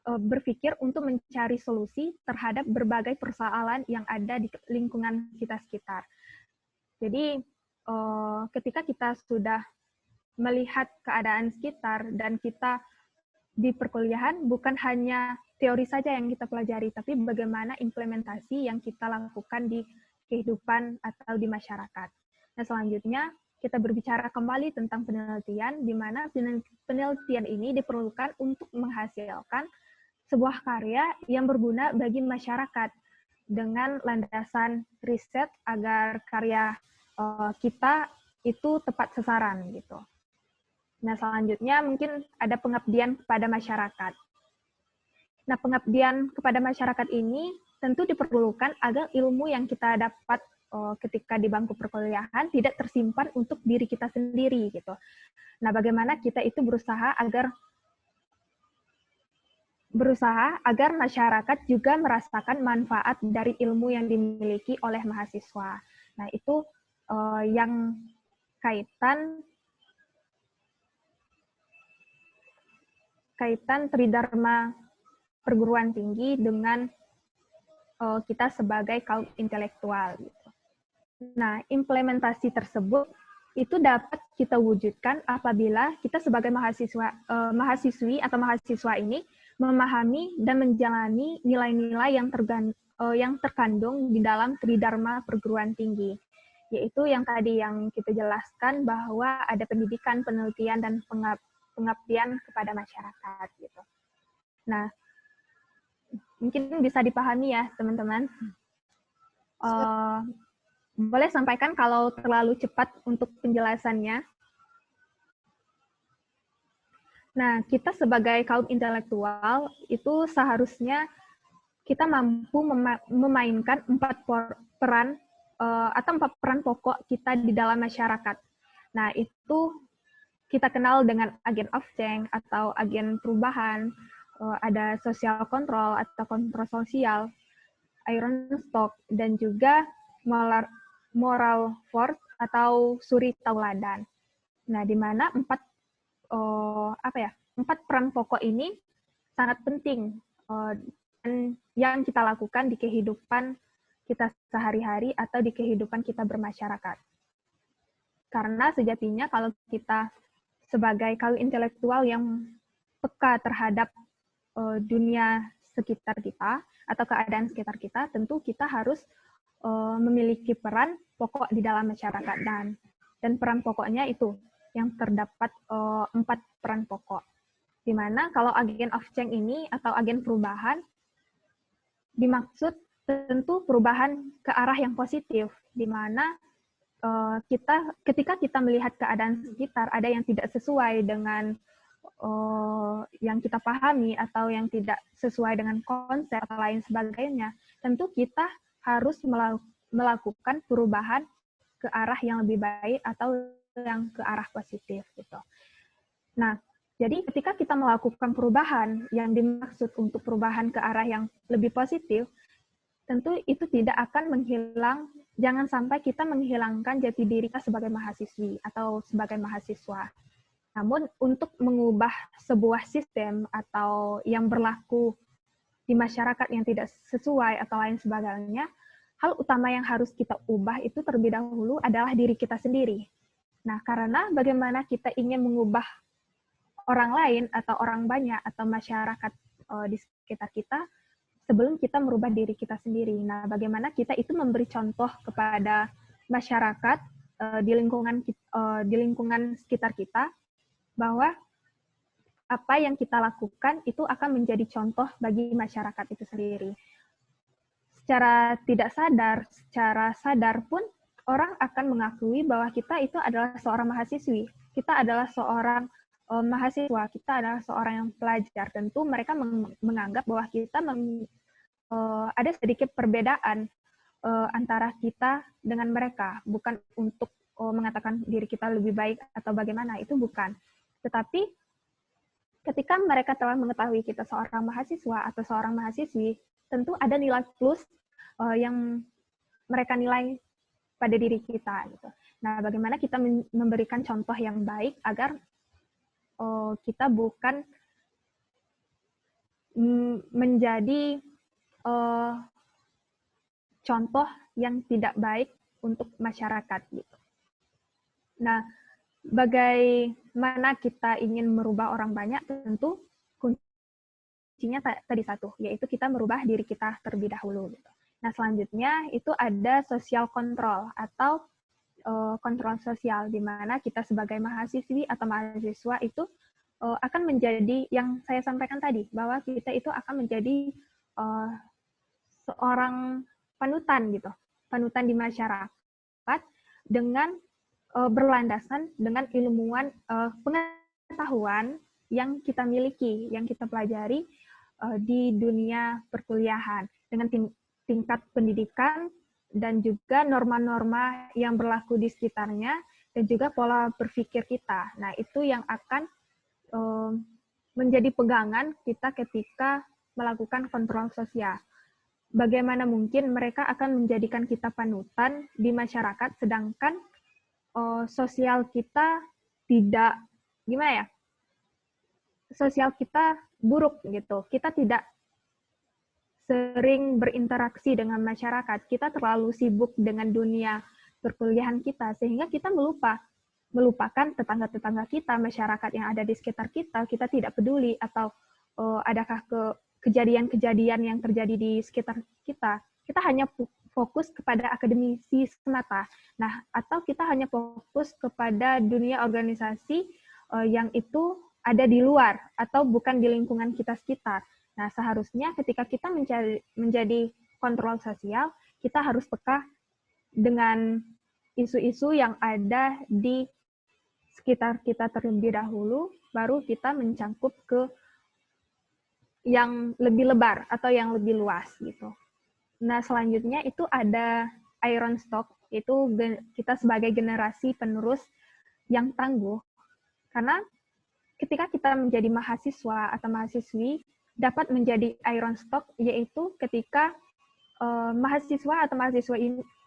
berpikir untuk mencari solusi terhadap berbagai persoalan yang ada di lingkungan kita sekitar. Jadi, ketika kita sudah melihat keadaan sekitar dan kita di perkuliahan bukan hanya teori saja yang kita pelajari, tapi bagaimana implementasi yang kita lakukan di kehidupan atau di masyarakat. Nah, selanjutnya kita berbicara kembali tentang penelitian, di mana penelitian ini diperlukan untuk menghasilkan sebuah karya yang berguna bagi masyarakat dengan landasan riset agar karya kita itu tepat sasaran gitu. Nah, selanjutnya mungkin ada pengabdian kepada masyarakat. Nah, pengabdian kepada masyarakat ini tentu diperlukan agar ilmu yang kita dapat ketika di bangku perkuliahan tidak tersimpan untuk diri kita sendiri gitu. Nah, bagaimana kita itu berusaha agar masyarakat juga merasakan manfaat dari ilmu yang dimiliki oleh mahasiswa. Nah, itu yang kaitan Tridharma perguruan tinggi dengan kita sebagai kaum intelektual. Nah, implementasi tersebut itu dapat kita wujudkan apabila kita sebagai mahasiswi atau mahasiswa ini memahami dan menjalani nilai-nilai yang terkandung di dalam Tridharma perguruan tinggi, yaitu yang tadi yang kita jelaskan bahwa ada pendidikan, penelitian, dan pengabdian kepada masyarakat. Gitu. Nah, mungkin bisa dipahami ya, teman-teman. Boleh sampaikan kalau terlalu cepat untuk penjelasannya. Nah, kita sebagai kaum intelektual itu seharusnya kita mampu memainkan 4 peran pokok kita di dalam masyarakat. Nah, itu kita kenal dengan agen of change atau agen perubahan, ada social control atau kontrol sosial, iron stock, dan juga moral force atau suri tauladan. Nah, di mana 4 peran pokok ini sangat penting yang kita lakukan di kehidupan kita sehari-hari atau di kehidupan kita bermasyarakat. Karena sejatinya kalau kita sebagai kaum intelektual yang peka terhadap dunia sekitar kita atau keadaan sekitar kita, tentu kita harus memiliki peran pokok di dalam masyarakat dan peran pokoknya itu yang terdapat 4 peran pokok. Di mana kalau agen of change ini atau agen perubahan dimaksud tentu perubahan ke arah yang positif, di mana ketika kita melihat keadaan sekitar ada yang tidak sesuai dengan yang kita pahami atau yang tidak sesuai dengan konsep atau lain sebagainya, tentu kita harus melakukan perubahan ke arah yang lebih baik atau yang ke arah positif gitu. Nah, jadi ketika kita melakukan perubahan yang dimaksud untuk perubahan ke arah yang lebih positif, tentu itu tidak akan jangan sampai kita menghilangkan jati diri kita sebagai mahasiswi atau sebagai mahasiswa. Namun untuk mengubah sebuah sistem atau yang berlaku di masyarakat yang tidak sesuai atau lain sebagainya, hal utama yang harus kita ubah itu terlebih dahulu adalah diri kita sendiri. Nah, karena bagaimana kita ingin mengubah orang lain atau orang banyak atau masyarakat di sekitar kita sebelum kita merubah diri kita sendiri. Nah, bagaimana kita itu memberi contoh kepada masyarakat di lingkungan sekitar kita bahwa apa yang kita lakukan itu akan menjadi contoh bagi masyarakat itu sendiri. Secara tidak sadar, secara sadar pun orang akan mengakui bahwa kita itu adalah seorang mahasiswi, kita adalah seorang mahasiswa, kita adalah seorang yang pelajar. Tentu mereka menganggap bahwa kita ada sedikit perbedaan antara kita dengan mereka, bukan untuk mengatakan diri kita lebih baik atau bagaimana, itu bukan. Tetapi ketika mereka telah mengetahui kita seorang mahasiswa atau seorang mahasiswi, tentu ada nilai plus yang mereka nilai pada diri kita. Gitu. Nah, bagaimana kita memberikan contoh yang baik agar kita bukan menjadi contoh yang tidak baik untuk masyarakat. Gitu. Nah, bagaimana kita ingin merubah orang banyak, tentu kuncinya tadi satu, yaitu kita merubah diri kita terlebih dahulu. Gitu. Nah, selanjutnya itu ada social control atau kontrol sosial, di mana kita sebagai mahasiswi atau mahasiswa itu akan menjadi, yang saya sampaikan tadi, bahwa kita itu akan menjadi seorang panutan gitu, panutan di masyarakat dengan berlandasan dengan ilmuwan pengetahuan yang kita miliki, yang kita pelajari di dunia perkuliahan dengan tingkat pendidikan dan juga norma-norma yang berlaku di sekitarnya dan juga pola berpikir kita. Nah, itu yang akan menjadi pegangan kita ketika melakukan kontrol sosial. Bagaimana mungkin mereka akan menjadikan kita panutan di masyarakat, sedangkan sosial kita tidak, gimana ya, sosial kita buruk gitu. Kita tidak sering berinteraksi dengan masyarakat. Kita terlalu sibuk dengan dunia perkuliahan kita, sehingga kita melupakan tetangga-tetangga kita, masyarakat yang ada di sekitar kita. Kita tidak peduli, atau adakah kejadian-kejadian yang terjadi di sekitar kita. Kita hanya fokus kepada akademisi semata. Nah, atau kita hanya fokus kepada dunia organisasi yang itu ada di luar atau bukan di lingkungan kita sekitar. Nah, seharusnya ketika kita menjadi kontrol sosial, kita harus peka dengan isu-isu yang ada di sekitar kita terlebih dahulu, baru kita mencangkup ke yang lebih lebar atau yang lebih luas gitu. Nah, selanjutnya itu ada iron stock, itu kita sebagai generasi penerus yang tangguh. Karena ketika kita menjadi mahasiswa atau mahasiswi, dapat menjadi iron stock, yaitu ketika mahasiswa atau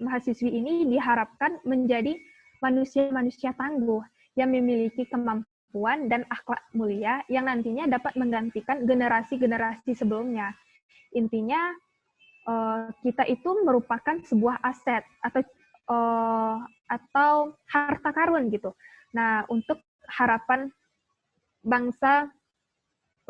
mahasiswi ini diharapkan menjadi manusia-manusia tangguh yang memiliki kemampuan dan akhlak mulia yang nantinya dapat menggantikan generasi-generasi sebelumnya. Intinya, kita itu merupakan sebuah aset atau harta karun gitu. Nah, untuk harapan bangsa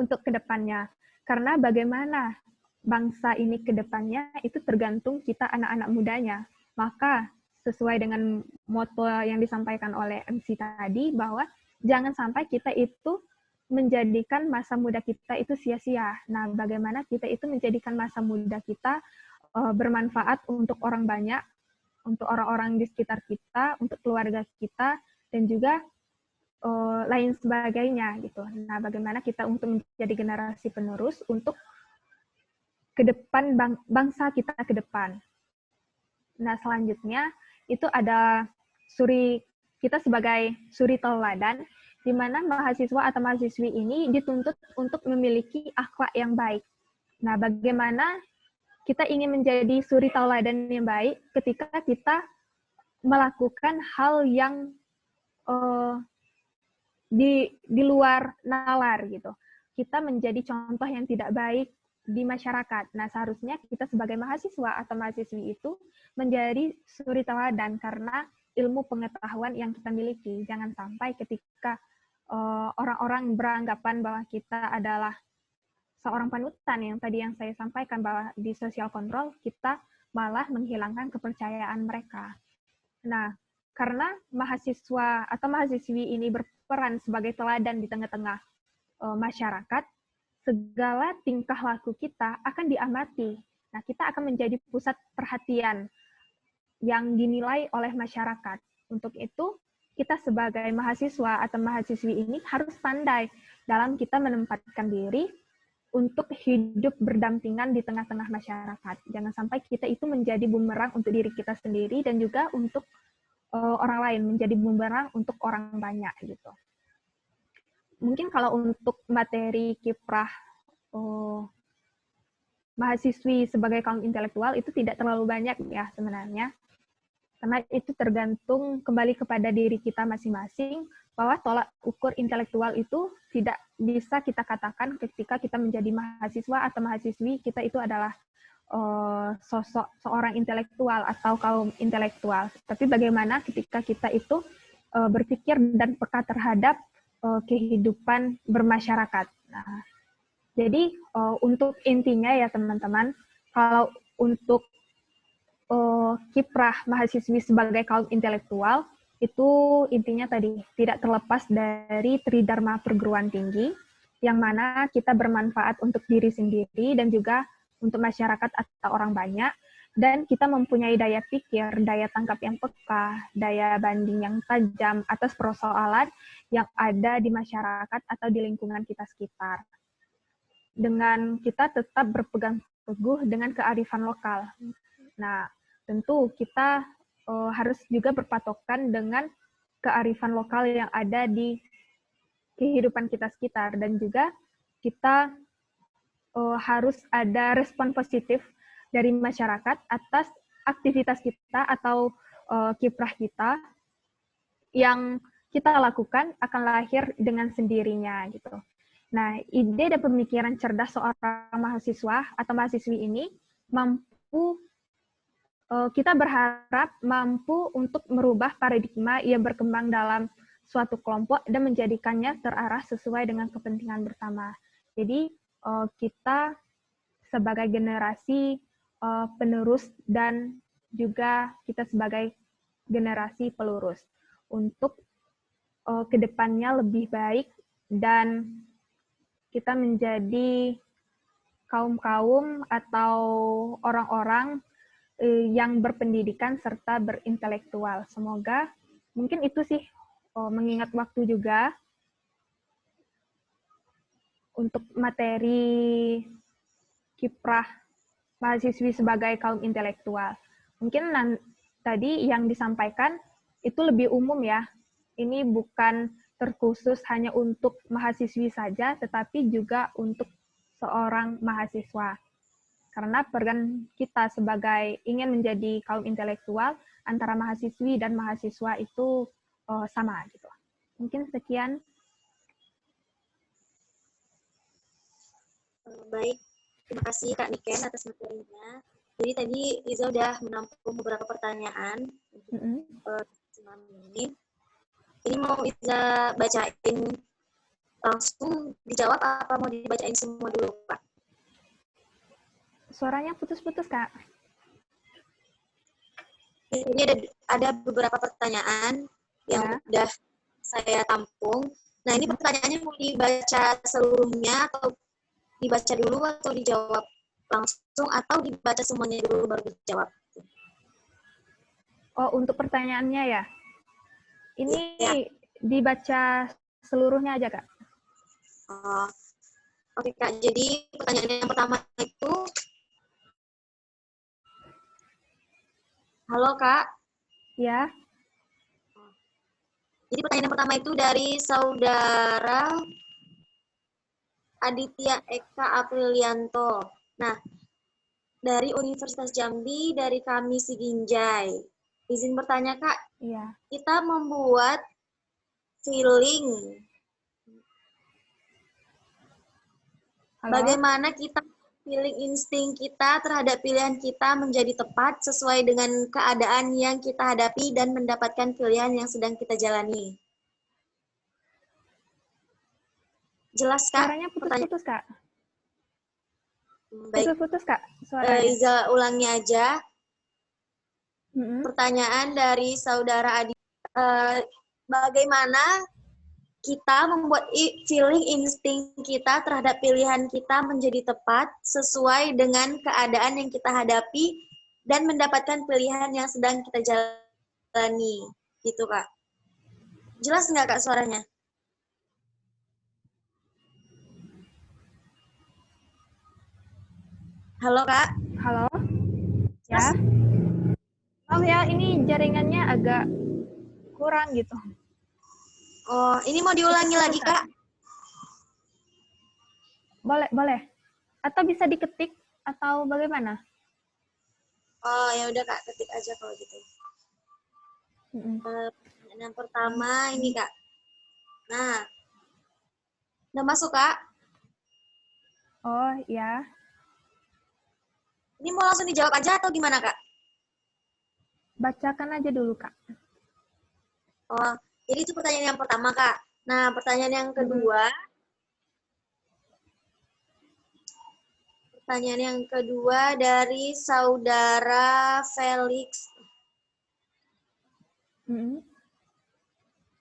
untuk kedepannya. Karena bagaimana bangsa ini kedepannya itu tergantung kita anak-anak mudanya. Maka sesuai dengan moto yang disampaikan oleh MC tadi, bahwa jangan sampai kita itu menjadikan masa muda kita itu sia-sia. Nah, bagaimana kita itu menjadikan masa muda kita bermanfaat untuk orang banyak, untuk orang-orang di sekitar kita, untuk keluarga kita, dan juga lain sebagainya gitu. Nah, bagaimana kita untuk menjadi generasi penerus untuk ke depan bangsa kita ke depan. Nah, selanjutnya itu ada kita sebagai suri teladan, di mana mahasiswa atau mahasiswi ini dituntut untuk memiliki akhlak yang baik. Nah, bagaimana kita ingin menjadi suri teladan yang baik ketika kita melakukan hal yang di luar nalar gitu. Kita menjadi contoh yang tidak baik di masyarakat. Nah, seharusnya kita sebagai mahasiswa atau mahasiswi itu menjadi suri teladan, karena ilmu pengetahuan yang kita miliki. Jangan sampai ketika orang-orang beranggapan bahwa kita adalah seorang panutan yang tadi yang saya sampaikan bahwa di social control kita malah menghilangkan kepercayaan mereka. Nah, karena mahasiswa atau mahasiswi ini berperan sebagai teladan di tengah-tengah masyarakat, segala tingkah laku kita akan diamati. Nah, kita akan menjadi pusat perhatian yang dinilai oleh masyarakat. Untuk itu, kita sebagai mahasiswa atau mahasiswi ini harus pandai dalam kita menempatkan diri untuk hidup berdampingan di tengah-tengah masyarakat. Jangan sampai kita itu menjadi bumerang untuk diri kita sendiri dan juga untuk orang lain, menjadi bumerang untuk orang banyak gitu. Mungkin kalau untuk materi kiprah mahasiswi sebagai kaum intelektual itu tidak terlalu banyak ya sebenarnya. Karena itu tergantung kembali kepada diri kita masing-masing, bahwa tolak ukur intelektual itu tidak bisa kita katakan ketika kita menjadi mahasiswa atau mahasiswi, kita itu adalah sosok seorang intelektual atau kaum intelektual. Tapi bagaimana ketika kita itu berpikir dan peka terhadap kehidupan bermasyarakat. Nah, jadi untuk intinya ya teman-teman, kalau untuk kiprah mahasiswi sebagai kaum intelektual, itu intinya tadi tidak terlepas dari tridharma perguruan tinggi, yang mana kita bermanfaat untuk diri sendiri dan juga untuk masyarakat atau orang banyak, dan kita mempunyai daya pikir, daya tangkap yang peka, daya banding yang tajam atas persoalan yang ada di masyarakat atau di lingkungan kita sekitar. Dengan kita tetap berpegang teguh dengan kearifan lokal. Nah, tentu kita harus juga berpatokan dengan kearifan lokal yang ada di kehidupan kita sekitar, dan juga kita harus ada respon positif dari masyarakat atas aktivitas kita atau kiprah kita yang kita lakukan akan lahir dengan sendirinya gitu. Nah, ide dan pemikiran cerdas seorang mahasiswa atau mahasiswi ini kita berharap mampu untuk merubah paradigma yang berkembang dalam suatu kelompok dan menjadikannya terarah sesuai dengan kepentingan bersama. Jadi kita sebagai generasi penerus dan juga kita sebagai generasi pelurus untuk kedepannya lebih baik dan kita menjadi kaum-kaum atau orang-orang yang berpendidikan serta berintelektual. Semoga mungkin itu sih, mengingat waktu juga untuk materi kiprah mahasiswi sebagai kaum intelektual. Mungkin tadi yang disampaikan itu lebih umum ya. Ini bukan terkhusus hanya untuk mahasiswi saja, tetapi juga untuk seorang mahasiswa. Karena peran kita sebagai ingin menjadi kaum intelektual antara mahasiswi dan mahasiswa itu sama gitu. Mungkin sekian. Baik, terima kasih Kak Niken atas materinya. Jadi tadi Iza udah menampung beberapa pertanyaan malam ini. Ini mau Iza bacain langsung dijawab apa mau dibacain semua dulu Pak? Suaranya putus-putus, Kak. Ini ada beberapa pertanyaan yang udah saya tampung. Nah, ini pertanyaannya mau dibaca seluruhnya atau dibaca dulu atau dijawab langsung atau dibaca semuanya dulu baru dijawab? Oh, untuk pertanyaannya ya? Ini ya. Dibaca seluruhnya aja, Kak. Oke, Kak. Jadi pertanyaan yang pertama itu, halo, Kak. Ya. Jadi pertanyaan yang pertama itu dari saudara Aditya Eka Aprilianto. Nah, dari Universitas Jambi, dari kami Siginjai. Izin bertanya, Kak. Iya. Kita membuat feeling. Halo? Bagaimana kita feeling insting kita terhadap pilihan kita menjadi tepat sesuai dengan keadaan yang kita hadapi dan mendapatkan pilihan yang sedang kita jalani. Jelas, Kak? Suaranya putus-putus, Kak. Baik. Putus-putus, Kak, suaranya. Iza ulangi aja. Mm-mm. Pertanyaan dari saudara Adi. Bagaimana kita membuat feeling insting kita terhadap pilihan kita menjadi tepat sesuai dengan keadaan yang kita hadapi dan mendapatkan pilihan yang sedang kita jalani. Gitu, Kak. Jelas nggak, Kak, suaranya? Halo, Kak. Halo? Ya? Oh ya, ini jaringannya agak kurang gitu. Oh, ini mau diulangi lagi, Kak? Boleh. Atau bisa diketik atau bagaimana? Oh, ya udah, Kak, ketik aja kalau gitu. Mm-mm. Yang pertama ini, Kak. Nah, udah masuk, Kak? Oh, ya. Ini mau langsung dijawab aja atau gimana, Kak? Bacakan aja dulu, Kak. Oh, jadi itu pertanyaan yang pertama, Kak. Nah, pertanyaan yang kedua. Pertanyaan yang kedua dari saudara Felix.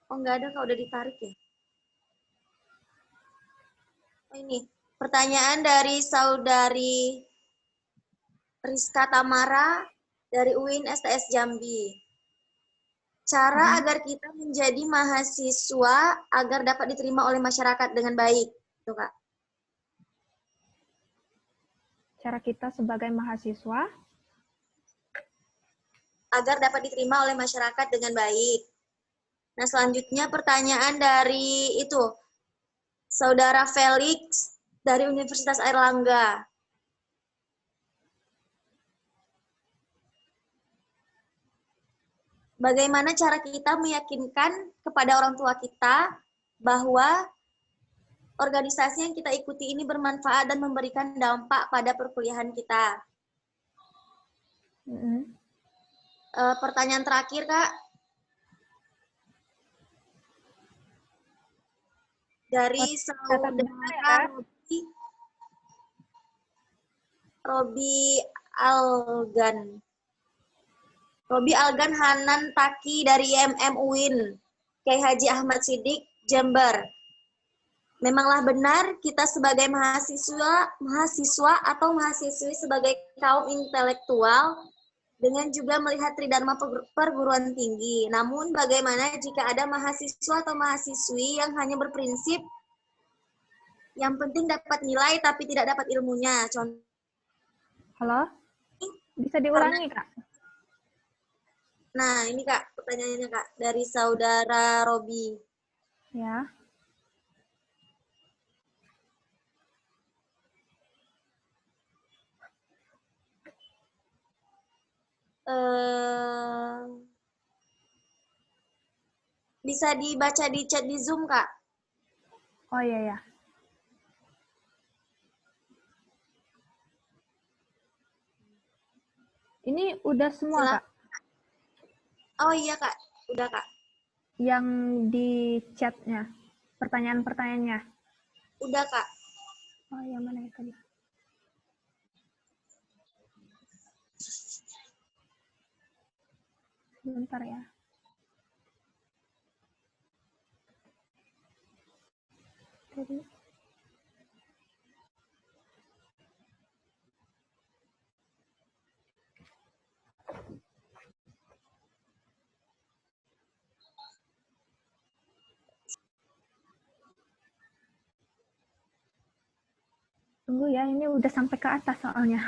Oh, nggak ada, Kak. Udah ditarik ya? Oh, ini. Pertanyaan dari saudari Rizka Tamara dari UIN STS Jambi. Cara agar kita menjadi mahasiswa agar dapat diterima oleh masyarakat dengan baik. Tuh, Kak. Cara kita sebagai mahasiswa agar dapat diterima oleh masyarakat dengan baik. Nah, selanjutnya pertanyaan dari itu, Saudara Felix dari Universitas Airlangga. Bagaimana cara kita meyakinkan kepada orang tua kita bahwa organisasi yang kita ikuti ini bermanfaat dan memberikan dampak pada perkuliahan kita? Pertanyaan terakhir, Kak. Dari saudara Robi Algan. Robi Algan Hanan Taki dari IMM UIN, Kiai Haji Ahmad Siddiq, Jember. Memanglah benar kita sebagai mahasiswa atau mahasiswi sebagai kaum intelektual dengan juga melihat tridharma perguruan tinggi. Namun bagaimana jika ada mahasiswa atau mahasiswi yang hanya berprinsip yang penting dapat nilai tapi tidak dapat ilmunya? Contoh. Halo? Bisa diulangi, Kak? Nah, ini, Kak, pertanyaannya, Kak, dari saudara Robi. Ya. Bisa dibaca di chat di Zoom, Kak? Oh, iya, ya. Ini udah semua, Kak? Oh iya, Kak. Udah, Kak. Yang di chatnya, pertanyaan-pertanyaannya? Udah, Kak. Oh, yang mana ya tadi? Sebentar ya. Tadi. Tunggu ya, ini udah sampai ke atas soalnya.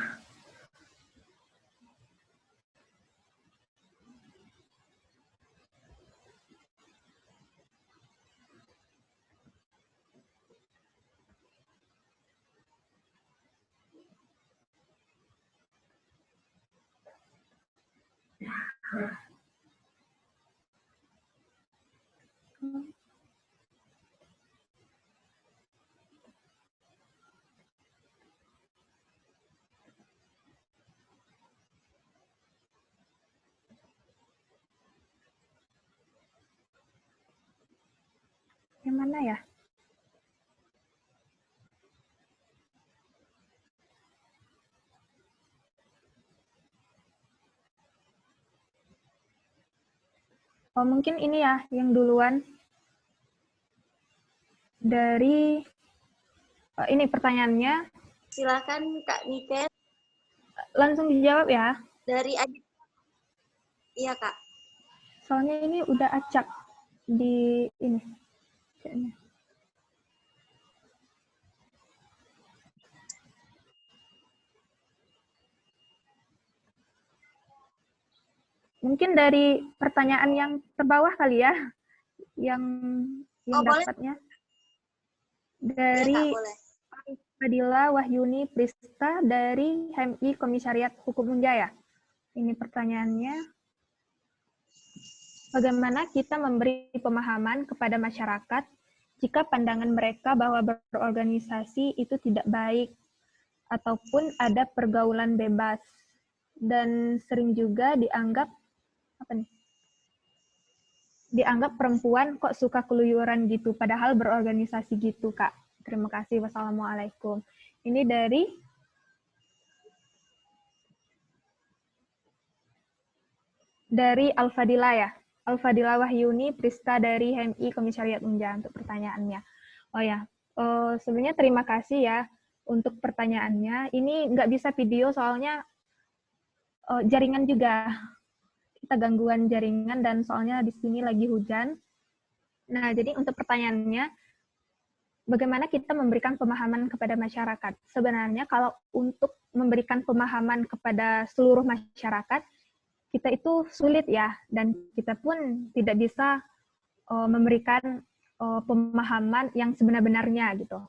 Yang mana ya? Oh, mungkin ini ya, yang duluan. Dari, ini pertanyaannya. Silakan Kak Niken. Langsung dijawab ya. Dari Adit. Iya, Kak. Soalnya ini udah acak di ini. Mungkin dari pertanyaan yang terbawah kali ya, yang dapatnya. Dari Fadila Wahyuni Prista dari HMI Komisariat Hukum Unjaya. Ini pertanyaannya. Bagaimana kita memberi pemahaman kepada masyarakat jika pandangan mereka bahwa berorganisasi itu tidak baik ataupun ada pergaulan bebas dan sering juga dianggap dianggap perempuan kok suka keluyuran gitu, padahal berorganisasi gitu, Kak. Terima kasih. Wassalamualaikum. Ini dari Al-Fadila ya. Al-Fadila Wahyuni Prista dari HMI Komisariat Unjaya untuk pertanyaannya. Oh ya, sebenarnya terima kasih ya untuk pertanyaannya. Ini nggak bisa video soalnya jaringan juga. Kita gangguan jaringan dan soalnya di sini lagi hujan. Nah, jadi untuk pertanyaannya, bagaimana kita memberikan pemahaman kepada masyarakat? Sebenarnya kalau untuk memberikan pemahaman kepada seluruh masyarakat, kita itu sulit ya, dan kita pun tidak bisa memberikan pemahaman yang sebenar-benarnya gitu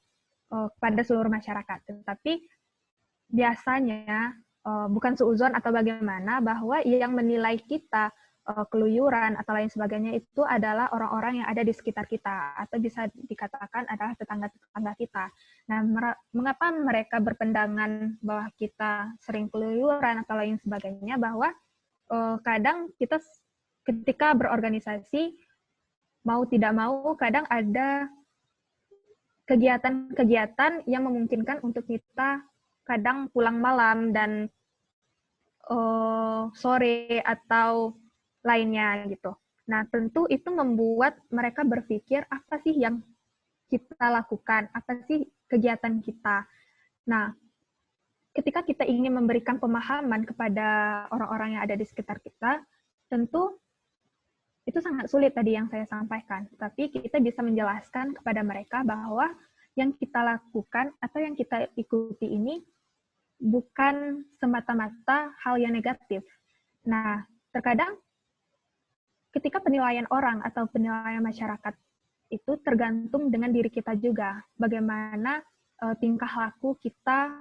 kepada seluruh masyarakat. Tetapi biasanya bukan suuzon atau bagaimana bahwa yang menilai kita keluyuran atau lain sebagainya itu adalah orang-orang yang ada di sekitar kita atau bisa dikatakan adalah tetangga-tetangga kita. Nah, mengapa mereka berpendangan bahwa kita sering keluyuran atau lain sebagainya, bahwa kadang kita ketika berorganisasi mau tidak mau kadang ada kegiatan-kegiatan yang memungkinkan untuk kita kadang pulang malam dan sore atau lainnya gitu. Nah, tentu itu membuat mereka berpikir apa sih yang kita lakukan, apa sih kegiatan kita. Nah, ketika kita ingin memberikan pemahaman kepada orang-orang yang ada di sekitar kita, tentu itu sangat sulit tadi yang saya sampaikan. Tapi kita bisa menjelaskan kepada mereka bahwa yang kita lakukan atau yang kita ikuti ini bukan semata-mata hal yang negatif. Nah, terkadang ketika penilaian orang atau penilaian masyarakat itu tergantung dengan diri kita juga. Bagaimana tingkah laku kita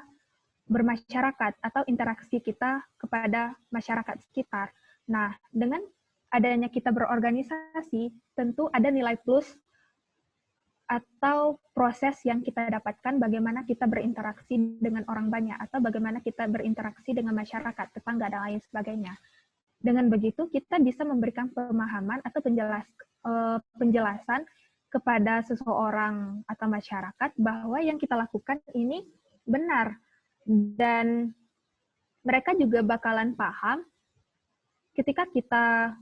bermasyarakat atau interaksi kita kepada masyarakat sekitar. Nah, dengan adanya kita berorganisasi, tentu ada nilai plus atau proses yang kita dapatkan bagaimana kita berinteraksi dengan orang banyak atau bagaimana kita berinteraksi dengan masyarakat, tetangga, dan lain sebagainya. Dengan begitu, kita bisa memberikan pemahaman atau penjelasan kepada seseorang atau masyarakat bahwa yang kita lakukan ini benar. Dan mereka juga bakalan paham ketika kita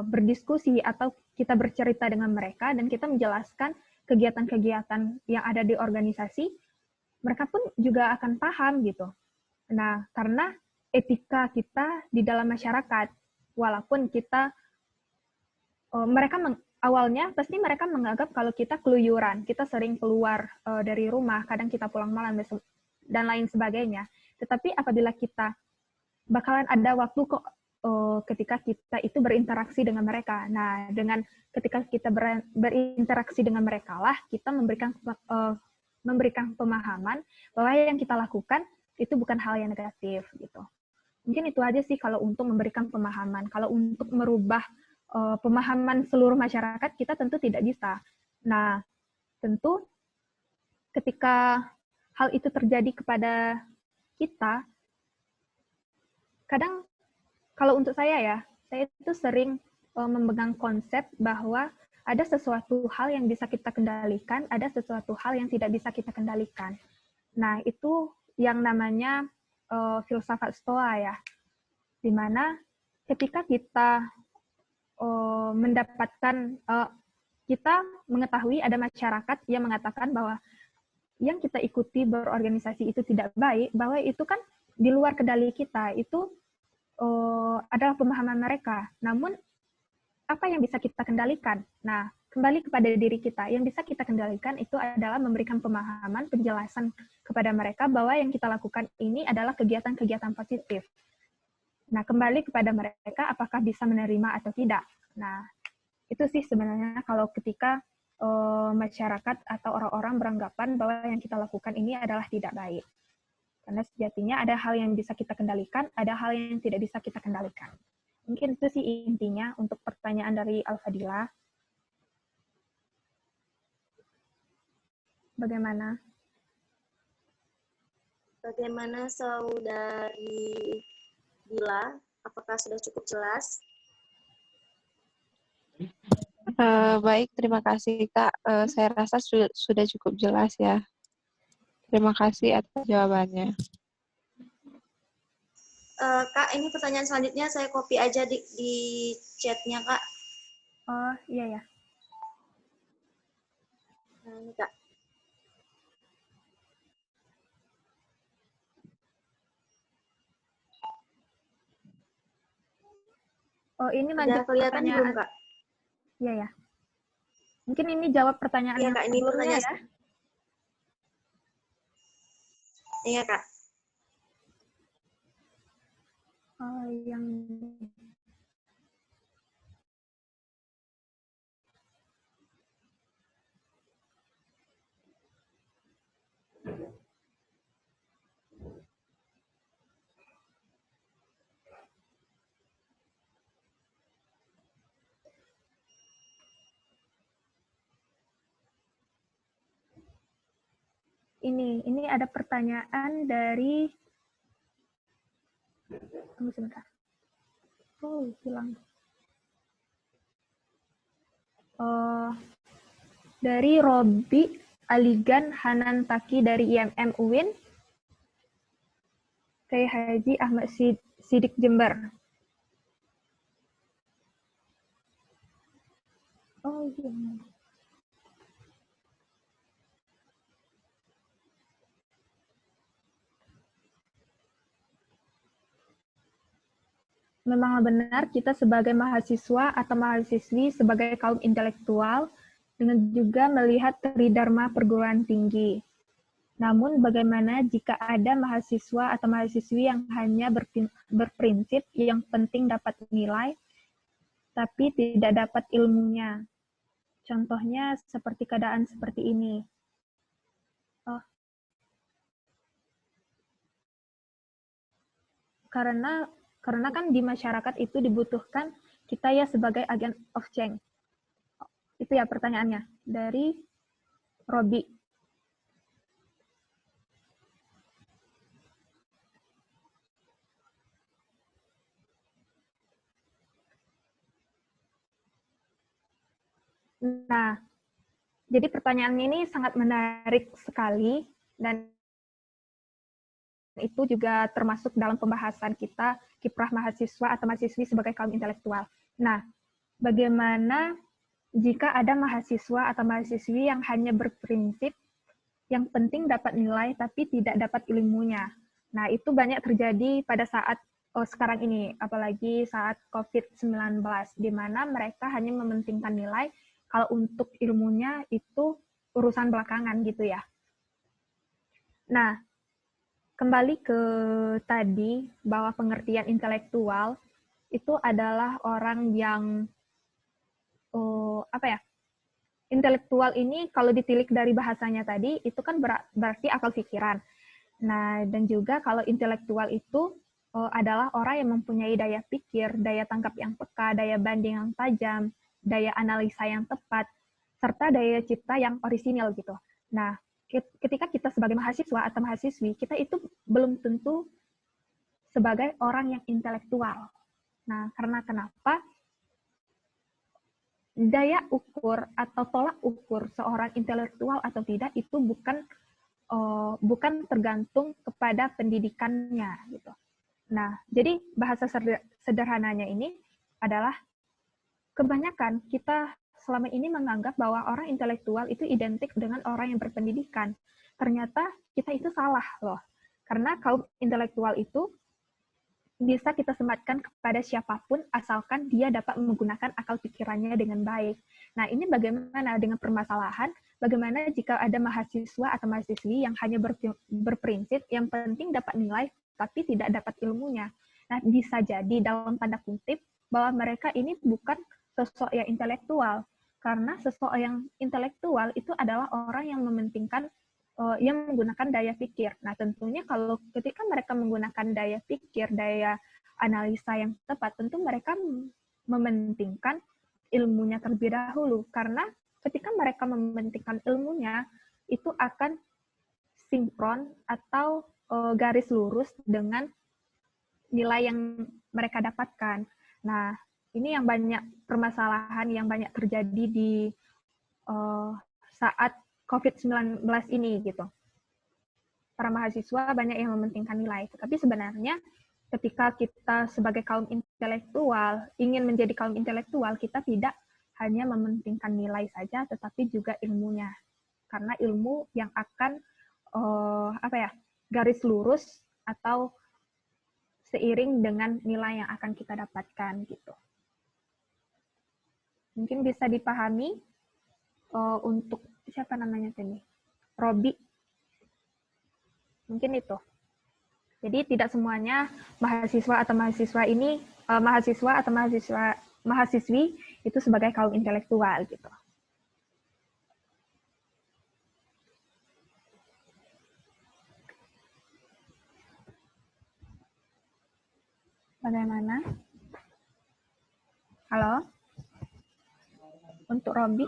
berdiskusi atau kita bercerita dengan mereka dan kita menjelaskan kegiatan-kegiatan yang ada di organisasi, mereka pun juga akan paham gitu. Nah, karena etika kita di dalam masyarakat, walaupun kita, awalnya pasti mereka menganggap kalau kita keluyuran, kita sering keluar dari rumah, kadang kita pulang malam, dan lain sebagainya. Tetapi apabila kita bakalan ada waktu kok ketika kita itu berinteraksi dengan mereka. Nah, dengan ketika kita berinteraksi dengan mereka lah, kita memberikan pemahaman bahwa yang kita lakukan itu bukan hal yang negatif gitu. Mungkin itu aja sih kalau untuk memberikan pemahaman. Kalau untuk merubah pemahaman seluruh masyarakat, kita tentu tidak bisa. Nah, tentu ketika hal itu terjadi kepada kita, kadang kalau untuk saya ya, saya itu sering memegang konsep bahwa ada sesuatu hal yang bisa kita kendalikan, ada sesuatu hal yang tidak bisa kita kendalikan. Nah, itu yang namanya filsafat Stoa ya, di mana ketika kita kita mengetahui ada masyarakat yang mengatakan bahwa yang kita ikuti berorganisasi itu tidak baik, bahwa itu kan di luar kendali kita, itu adalah pemahaman mereka. Namun, apa yang bisa kita kendalikan? Nah, kembali kepada diri kita. Yang bisa kita kendalikan itu adalah memberikan pemahaman, penjelasan kepada mereka bahwa yang kita lakukan ini adalah kegiatan-kegiatan positif. Nah, kembali kepada mereka apakah bisa menerima atau tidak. Nah, itu sih sebenarnya kalau ketika masyarakat atau orang-orang beranggapan bahwa yang kita lakukan ini adalah tidak baik. Karena sejatinya ada hal yang bisa kita kendalikan, ada hal yang tidak bisa kita kendalikan. Mungkin itu sih intinya untuk pertanyaan dari Al-Fadila. Bagaimana? Bagaimana Saudari Bila? Apakah sudah cukup jelas? Baik, terima kasih Kak. Saya rasa sudah cukup jelas ya. Terima kasih atas jawabannya. Kak, ini pertanyaan selanjutnya saya copy aja di chatnya Kak. Oh, iya ya. Nah, ini Kak. Oh, ini Sudah lanjut kelihatan pertanyaan. belum Kak? Iya ya. Mungkin ini jawab pertanyaan Iya yang Kak, ini sebelumnya pertanyaan. ya. Iya Kak. Oh, yang ini ada pertanyaan dari tunggu sebentar. Oh, hilang. Dari Robi Aligan Hanantaki dari IMM UIN, Kiai Haji Ahmad Sidik Jember. Oh, iya. Memang benar kita sebagai mahasiswa atau mahasiswi sebagai kaum intelektual dengan juga melihat tridharma perguruan tinggi. Namun bagaimana jika ada mahasiswa atau mahasiswi yang hanya berprinsip yang penting dapat nilai, tapi tidak dapat ilmunya? Contohnya seperti keadaan seperti ini. Oh. Karena kan di masyarakat itu dibutuhkan kita ya sebagai agent of change. Itu ya pertanyaannya dari Robi. Nah, jadi pertanyaan ini sangat menarik sekali dan itu juga termasuk dalam pembahasan kita kiprah mahasiswa atau mahasiswi sebagai kaum intelektual. Nah, bagaimana jika ada mahasiswa atau mahasiswi yang hanya berprinsip yang penting dapat nilai tapi tidak dapat ilmunya? Nah, itu banyak terjadi pada saat sekarang ini, apalagi saat COVID-19, di mana mereka hanya mementingkan nilai, kalau untuk ilmunya itu urusan belakangan gitu ya. Nah, kembali ke tadi bahwa pengertian intelektual itu adalah orang yang intelektual ini kalau ditilik dari bahasanya tadi itu kan berarti akal pikiran. Nah, dan juga kalau intelektual itu adalah orang yang mempunyai daya pikir, daya tangkap yang peka, daya banding yang tajam, daya analisa yang tepat, serta daya cipta yang orisinil gitu. Nah, ketika kita sebagai mahasiswa atau mahasiswi, kita itu belum tentu sebagai orang yang intelektual. Nah, karena kenapa? daya ukur atau tolak ukur seorang intelektual atau tidak itu bukan tergantung kepada pendidikannya gitu. Nah, jadi bahasa sederhananya ini adalah kebanyakan kita selama ini menganggap bahwa orang intelektual itu identik dengan orang yang berpendidikan. Ternyata kita itu salah loh. Karena kaum intelektual itu bisa kita sematkan kepada siapapun asalkan dia dapat menggunakan akal pikirannya dengan baik. Nah, ini bagaimana dengan permasalahan, bagaimana jika ada mahasiswa atau mahasiswi yang hanya berprinsip yang penting dapat nilai tapi tidak dapat ilmunya. Nah, bisa jadi dalam tanda kutip bahwa mereka ini bukan sosok yang intelektual, karena sosok yang intelektual itu adalah orang yang mementingkan yang menggunakan daya pikir. Nah, tentunya kalau ketika mereka menggunakan daya pikir, daya analisa yang tepat, tentu mereka mementingkan ilmunya terlebih dahulu. Karena ketika mereka mementingkan ilmunya, itu akan sinkron atau garis lurus dengan nilai yang mereka dapatkan. Nah, ini yang banyak permasalahan yang banyak terjadi di saat COVID-19 ini gitu. Para mahasiswa banyak yang mementingkan nilai. Tapi sebenarnya ketika kita sebagai kaum intelektual ingin menjadi kaum intelektual, kita tidak hanya mementingkan nilai saja, tetapi juga ilmunya. Karena ilmu yang akan garis lurus atau seiring dengan nilai yang akan kita dapatkan gitu. Mungkin bisa dipahami untuk siapa namanya tadi? Robi. Mungkin itu. Jadi tidak semuanya mahasiswa atau mahasiswi itu sebagai kaum intelektual gitu. Bagaimana? Halo? Untuk Robi?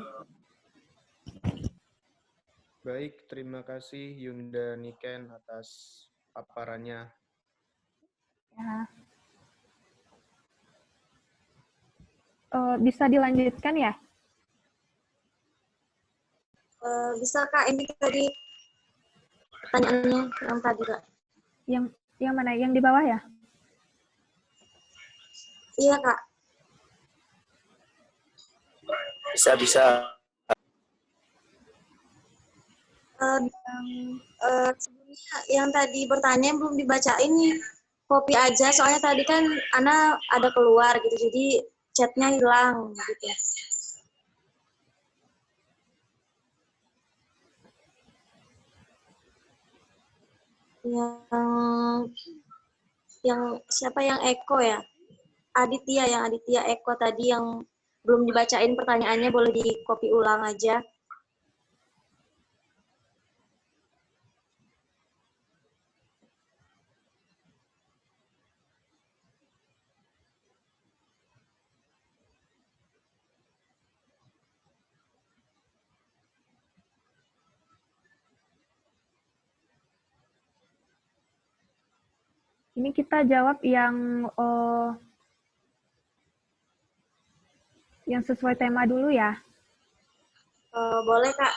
Baik, terima kasih Yunda Niken atas paparannya. Ya. Bisa dilanjutkan ya? Bisa Kak, ini tadi pertanyaannya yang tadi Kak. Yang mana? Yang di bawah ya? Iya Kak. Bisa. Sebelumnya yang tadi pertanyaan belum dibacain nih, copy aja soalnya tadi kan Ana ada keluar gitu, jadi chatnya hilang gitu. Yang siapa yang Eko ya? Aditya Eko tadi yang belum dibacain pertanyaannya, boleh di copy ulang aja. Ini kita jawab yang sesuai tema dulu ya. Boleh Kak.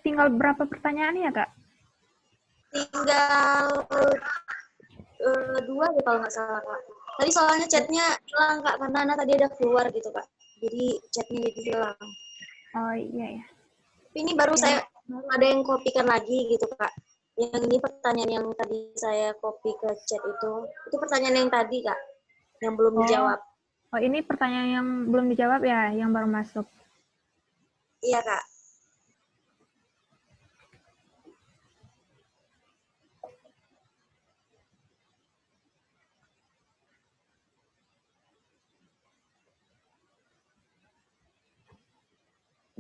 Tinggal berapa pertanyaan ya Kak? Tinggal 2 deh kalau nggak salah Kak. Tadi soalnya chatnya hilang Kak, karena Ana tadi ada keluar gitu Kak. Jadi chatnya jadi hilang. Oh iya ya. Ini baru saya ada yang kopikan lagi gitu Kak. Yang ini pertanyaan yang tadi saya copy ke chat itu pertanyaan yang tadi Kak, yang belum dijawab. Oh ini pertanyaan yang belum dijawab ya, yang baru masuk. Iya Kak.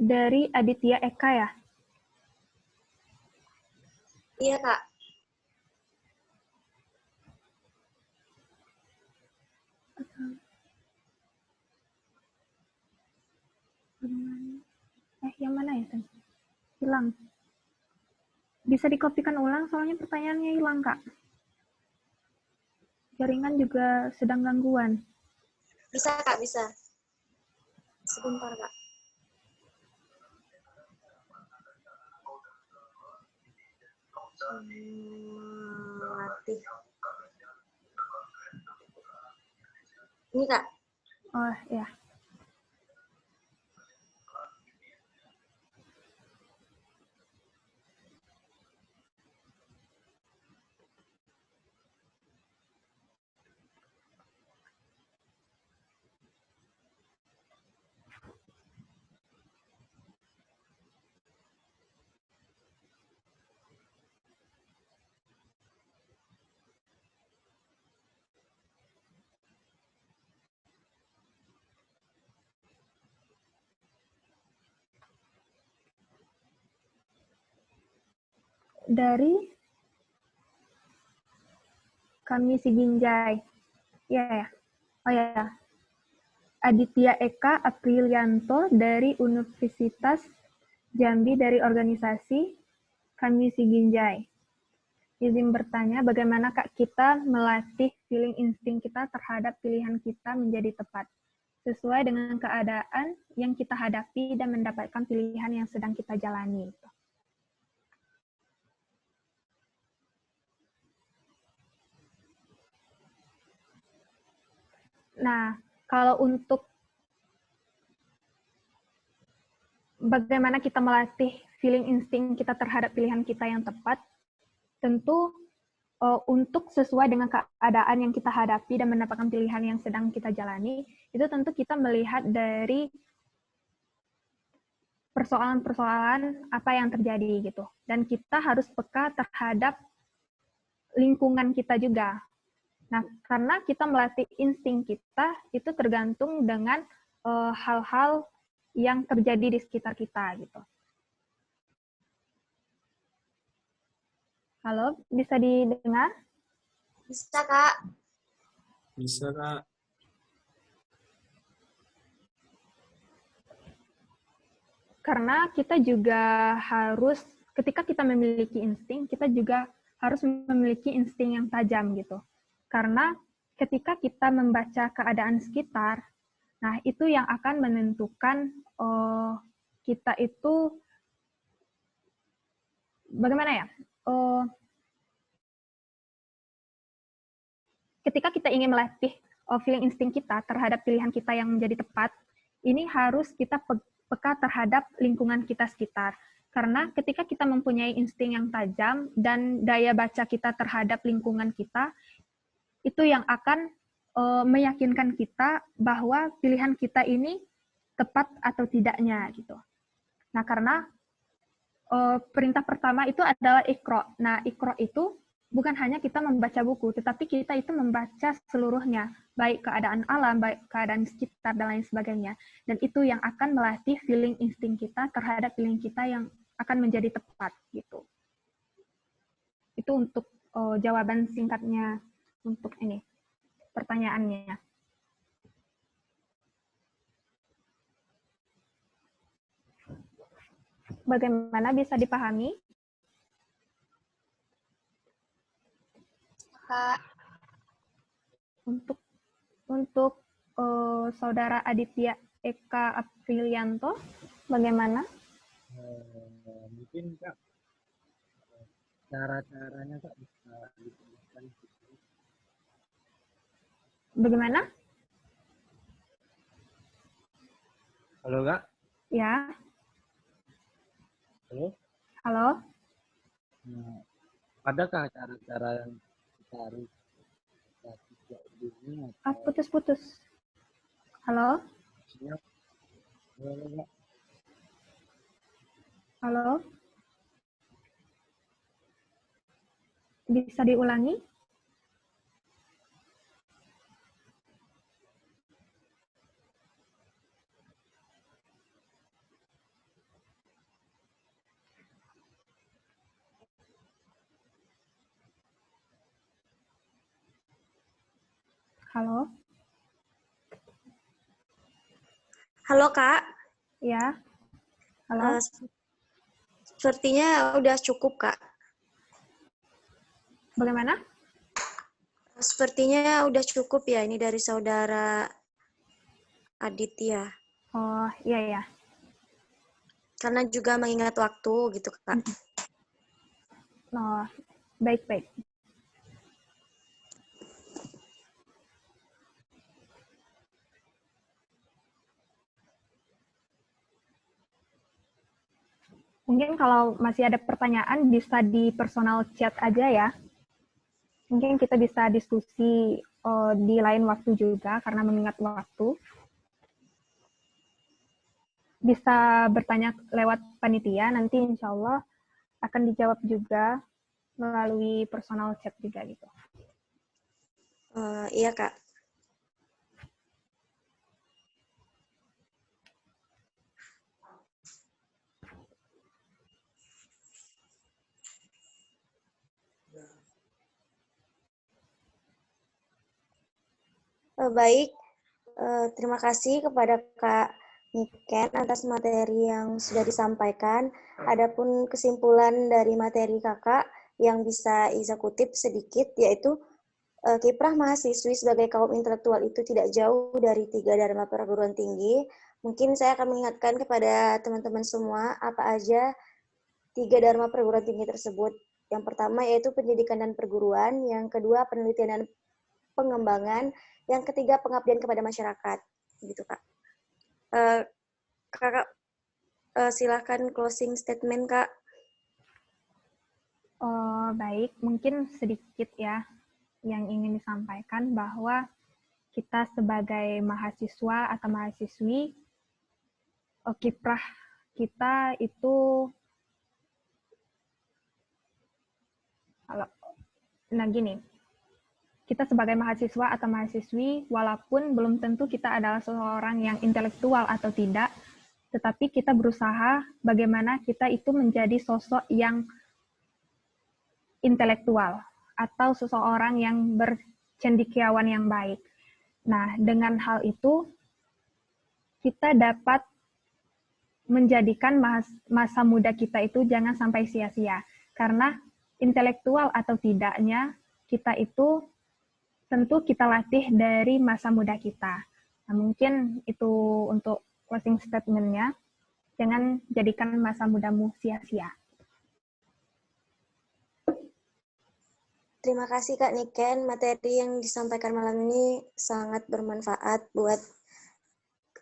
Dari Aditya Eka ya? Iya Kak. Yang mana ya? Hilang. Bisa dikopikan ulang, soalnya pertanyaannya hilang, Kak. Jaringan juga sedang gangguan. Bisa, Kak, bisa. Sebentar, Kak. Melatih. Ini, Kak. Oh, ya. Dari Kami Si Ginjai. Ya. Oh ya. Aditya Eka Aprilianto dari Universitas Jambi dari organisasi Kami Si Ginjai. Izin bertanya, bagaimana Kak kita melatih feeling insting kita terhadap pilihan kita menjadi tepat, sesuai dengan keadaan yang kita hadapi dan mendapatkan pilihan yang sedang kita jalani. Nah, kalau untuk bagaimana kita melatih feeling insting kita terhadap pilihan kita yang tepat, tentu untuk sesuai dengan keadaan yang kita hadapi dan mendapatkan pilihan yang sedang kita jalani, itu tentu kita melihat dari persoalan-persoalan apa yang terjadi gitu. Dan kita harus peka terhadap lingkungan kita juga. Nah, karena kita melatih insting kita, itu tergantung dengan hal-hal yang terjadi di sekitar kita gitu. Halo, bisa didengar? Bisa, Kak. Bisa, Kak. Karena kita juga harus, ketika kita memiliki insting, kita juga harus memiliki insting yang tajam gitu. Karena ketika kita membaca keadaan sekitar, nah itu yang akan menentukan kita itu bagaimana ya? Ketika kita ingin melatih feeling insting kita terhadap pilihan kita yang menjadi tepat, ini harus kita peka terhadap lingkungan kita sekitar. Karena ketika kita mempunyai insting yang tajam dan daya baca kita terhadap lingkungan kita, itu yang akan meyakinkan kita bahwa pilihan kita ini tepat atau tidaknya gitu. Nah, karena perintah pertama itu adalah Iqra. Nah, Iqra itu bukan hanya kita membaca buku, tetapi kita itu membaca seluruhnya, baik keadaan alam, baik keadaan sekitar, dan lain sebagainya. Dan itu yang akan melatih feeling insting kita terhadap feeling kita yang akan menjadi tepat gitu. Itu untuk jawaban singkatnya untuk ini pertanyaannya. Bagaimana, bisa dipahami? Kak. Untuk saudara Aditya Eka Aprilianto, bagaimana? Mungkin Kak, cara-caranya Kak bisa dijelaskan. Bagaimana? Halo Kak? Ya. Halo? Halo? Nah, adakah cara-cara yang kita harus ini? Putus-putus. Halo? Halo Kak? Halo? Bisa diulangi? Halo? Halo, Kak. Ya. Halo? Sepertinya udah cukup, Kak. Bagaimana? Sepertinya udah cukup ya ini dari saudara Aditya. Oh, iya ya. Karena juga mengingat waktu gitu, Kak. Oh, baik-baik. Mungkin kalau masih ada pertanyaan bisa di personal chat aja ya. Mungkin kita bisa diskusi di lain waktu juga karena mengingat waktu. Bisa bertanya lewat panitia, nanti insya Allah akan dijawab juga melalui personal chat juga gitu. Iya, Kak. Baik, terima kasih kepada Kak Niken atas materi yang sudah disampaikan. Adapun kesimpulan dari materi kakak yang bisa Iza kutip sedikit, yaitu kiprah mahasiswi sebagai kaum intelektual itu tidak jauh dari 3 dharma perguruan tinggi. Mungkin saya akan mengingatkan kepada teman-teman semua apa aja 3 dharma perguruan tinggi tersebut. Yang pertama yaitu pendidikan dan perguruan, yang kedua penelitian dan pengembangan, yang ketiga pengabdian kepada masyarakat. Gitu, Kak. Kakak, silakan closing statement, Kak. Oh, baik, mungkin sedikit ya yang ingin disampaikan bahwa kita sebagai mahasiswa atau mahasiswi, kiprah kita itu, nah gini, kita sebagai mahasiswa atau mahasiswi, walaupun belum tentu kita adalah seseorang yang intelektual atau tidak, tetapi kita berusaha bagaimana kita itu menjadi sosok yang intelektual atau seseorang yang bercendekiawan yang baik. Nah, dengan hal itu, kita dapat menjadikan masa muda kita itu jangan sampai sia-sia. Karena intelektual atau tidaknya, kita itu tentu kita latih dari masa muda kita. Nah, mungkin itu untuk closing statement-nya. Jangan jadikan masa mudamu sia-sia. Terima kasih Kak Niken, materi yang disampaikan malam ini sangat bermanfaat buat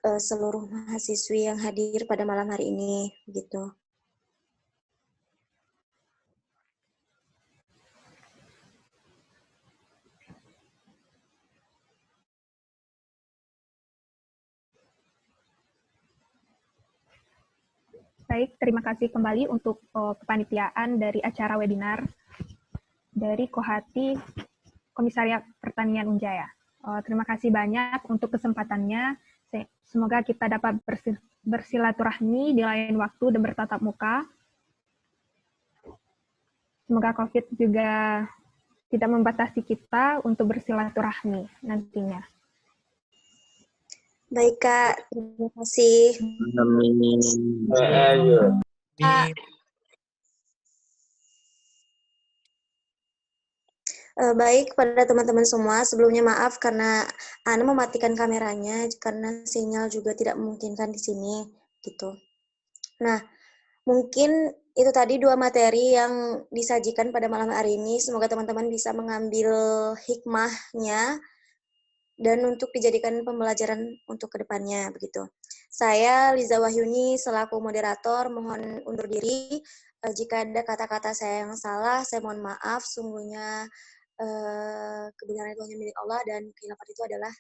seluruh mahasiswi yang hadir pada malam hari ini, gitu. Baik, terima kasih kembali untuk kepanitiaan dari acara webinar dari Kohati Komisariat Pertanian Unjaya. Terima kasih banyak untuk kesempatannya. Semoga kita dapat bersilaturahmi di lain waktu dan bertatap muka. Semoga COVID juga tidak membatasi kita untuk bersilaturahmi nantinya. Baik Kak, terima kasih. Kak. Baik, pada teman-teman semua, sebelumnya maaf karena Ana mematikan kameranya karena sinyal juga tidak memungkinkan di sini, gitu. Nah, mungkin itu tadi 2 materi yang disajikan pada malam hari ini. Semoga teman-teman bisa mengambil hikmahnya dan untuk dijadikan pembelajaran untuk kedepannya, begitu. Saya Liza Wahyuni selaku moderator mohon undur diri. Jika ada kata-kata saya yang salah, saya mohon maaf. Sungguhnya kebenaran itu hanya milik Allah dan khilafat itu adalah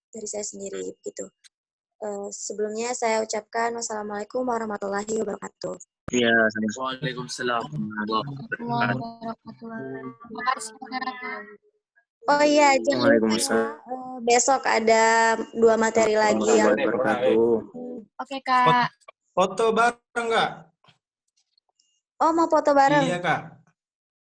dari saya sendiri, begitu. Sebelumnya saya ucapkan wassalamualaikum warahmatullahi wabarakatuh. Ya, Waalaikumsalam warahmatullahi Terima kasih. Oh iya, jangan lupa besok ada 2 materi lagi yang wabarakatuh. Oke, Kak. Foto bareng nggak? Oh, mau foto bareng? Iya, Kak.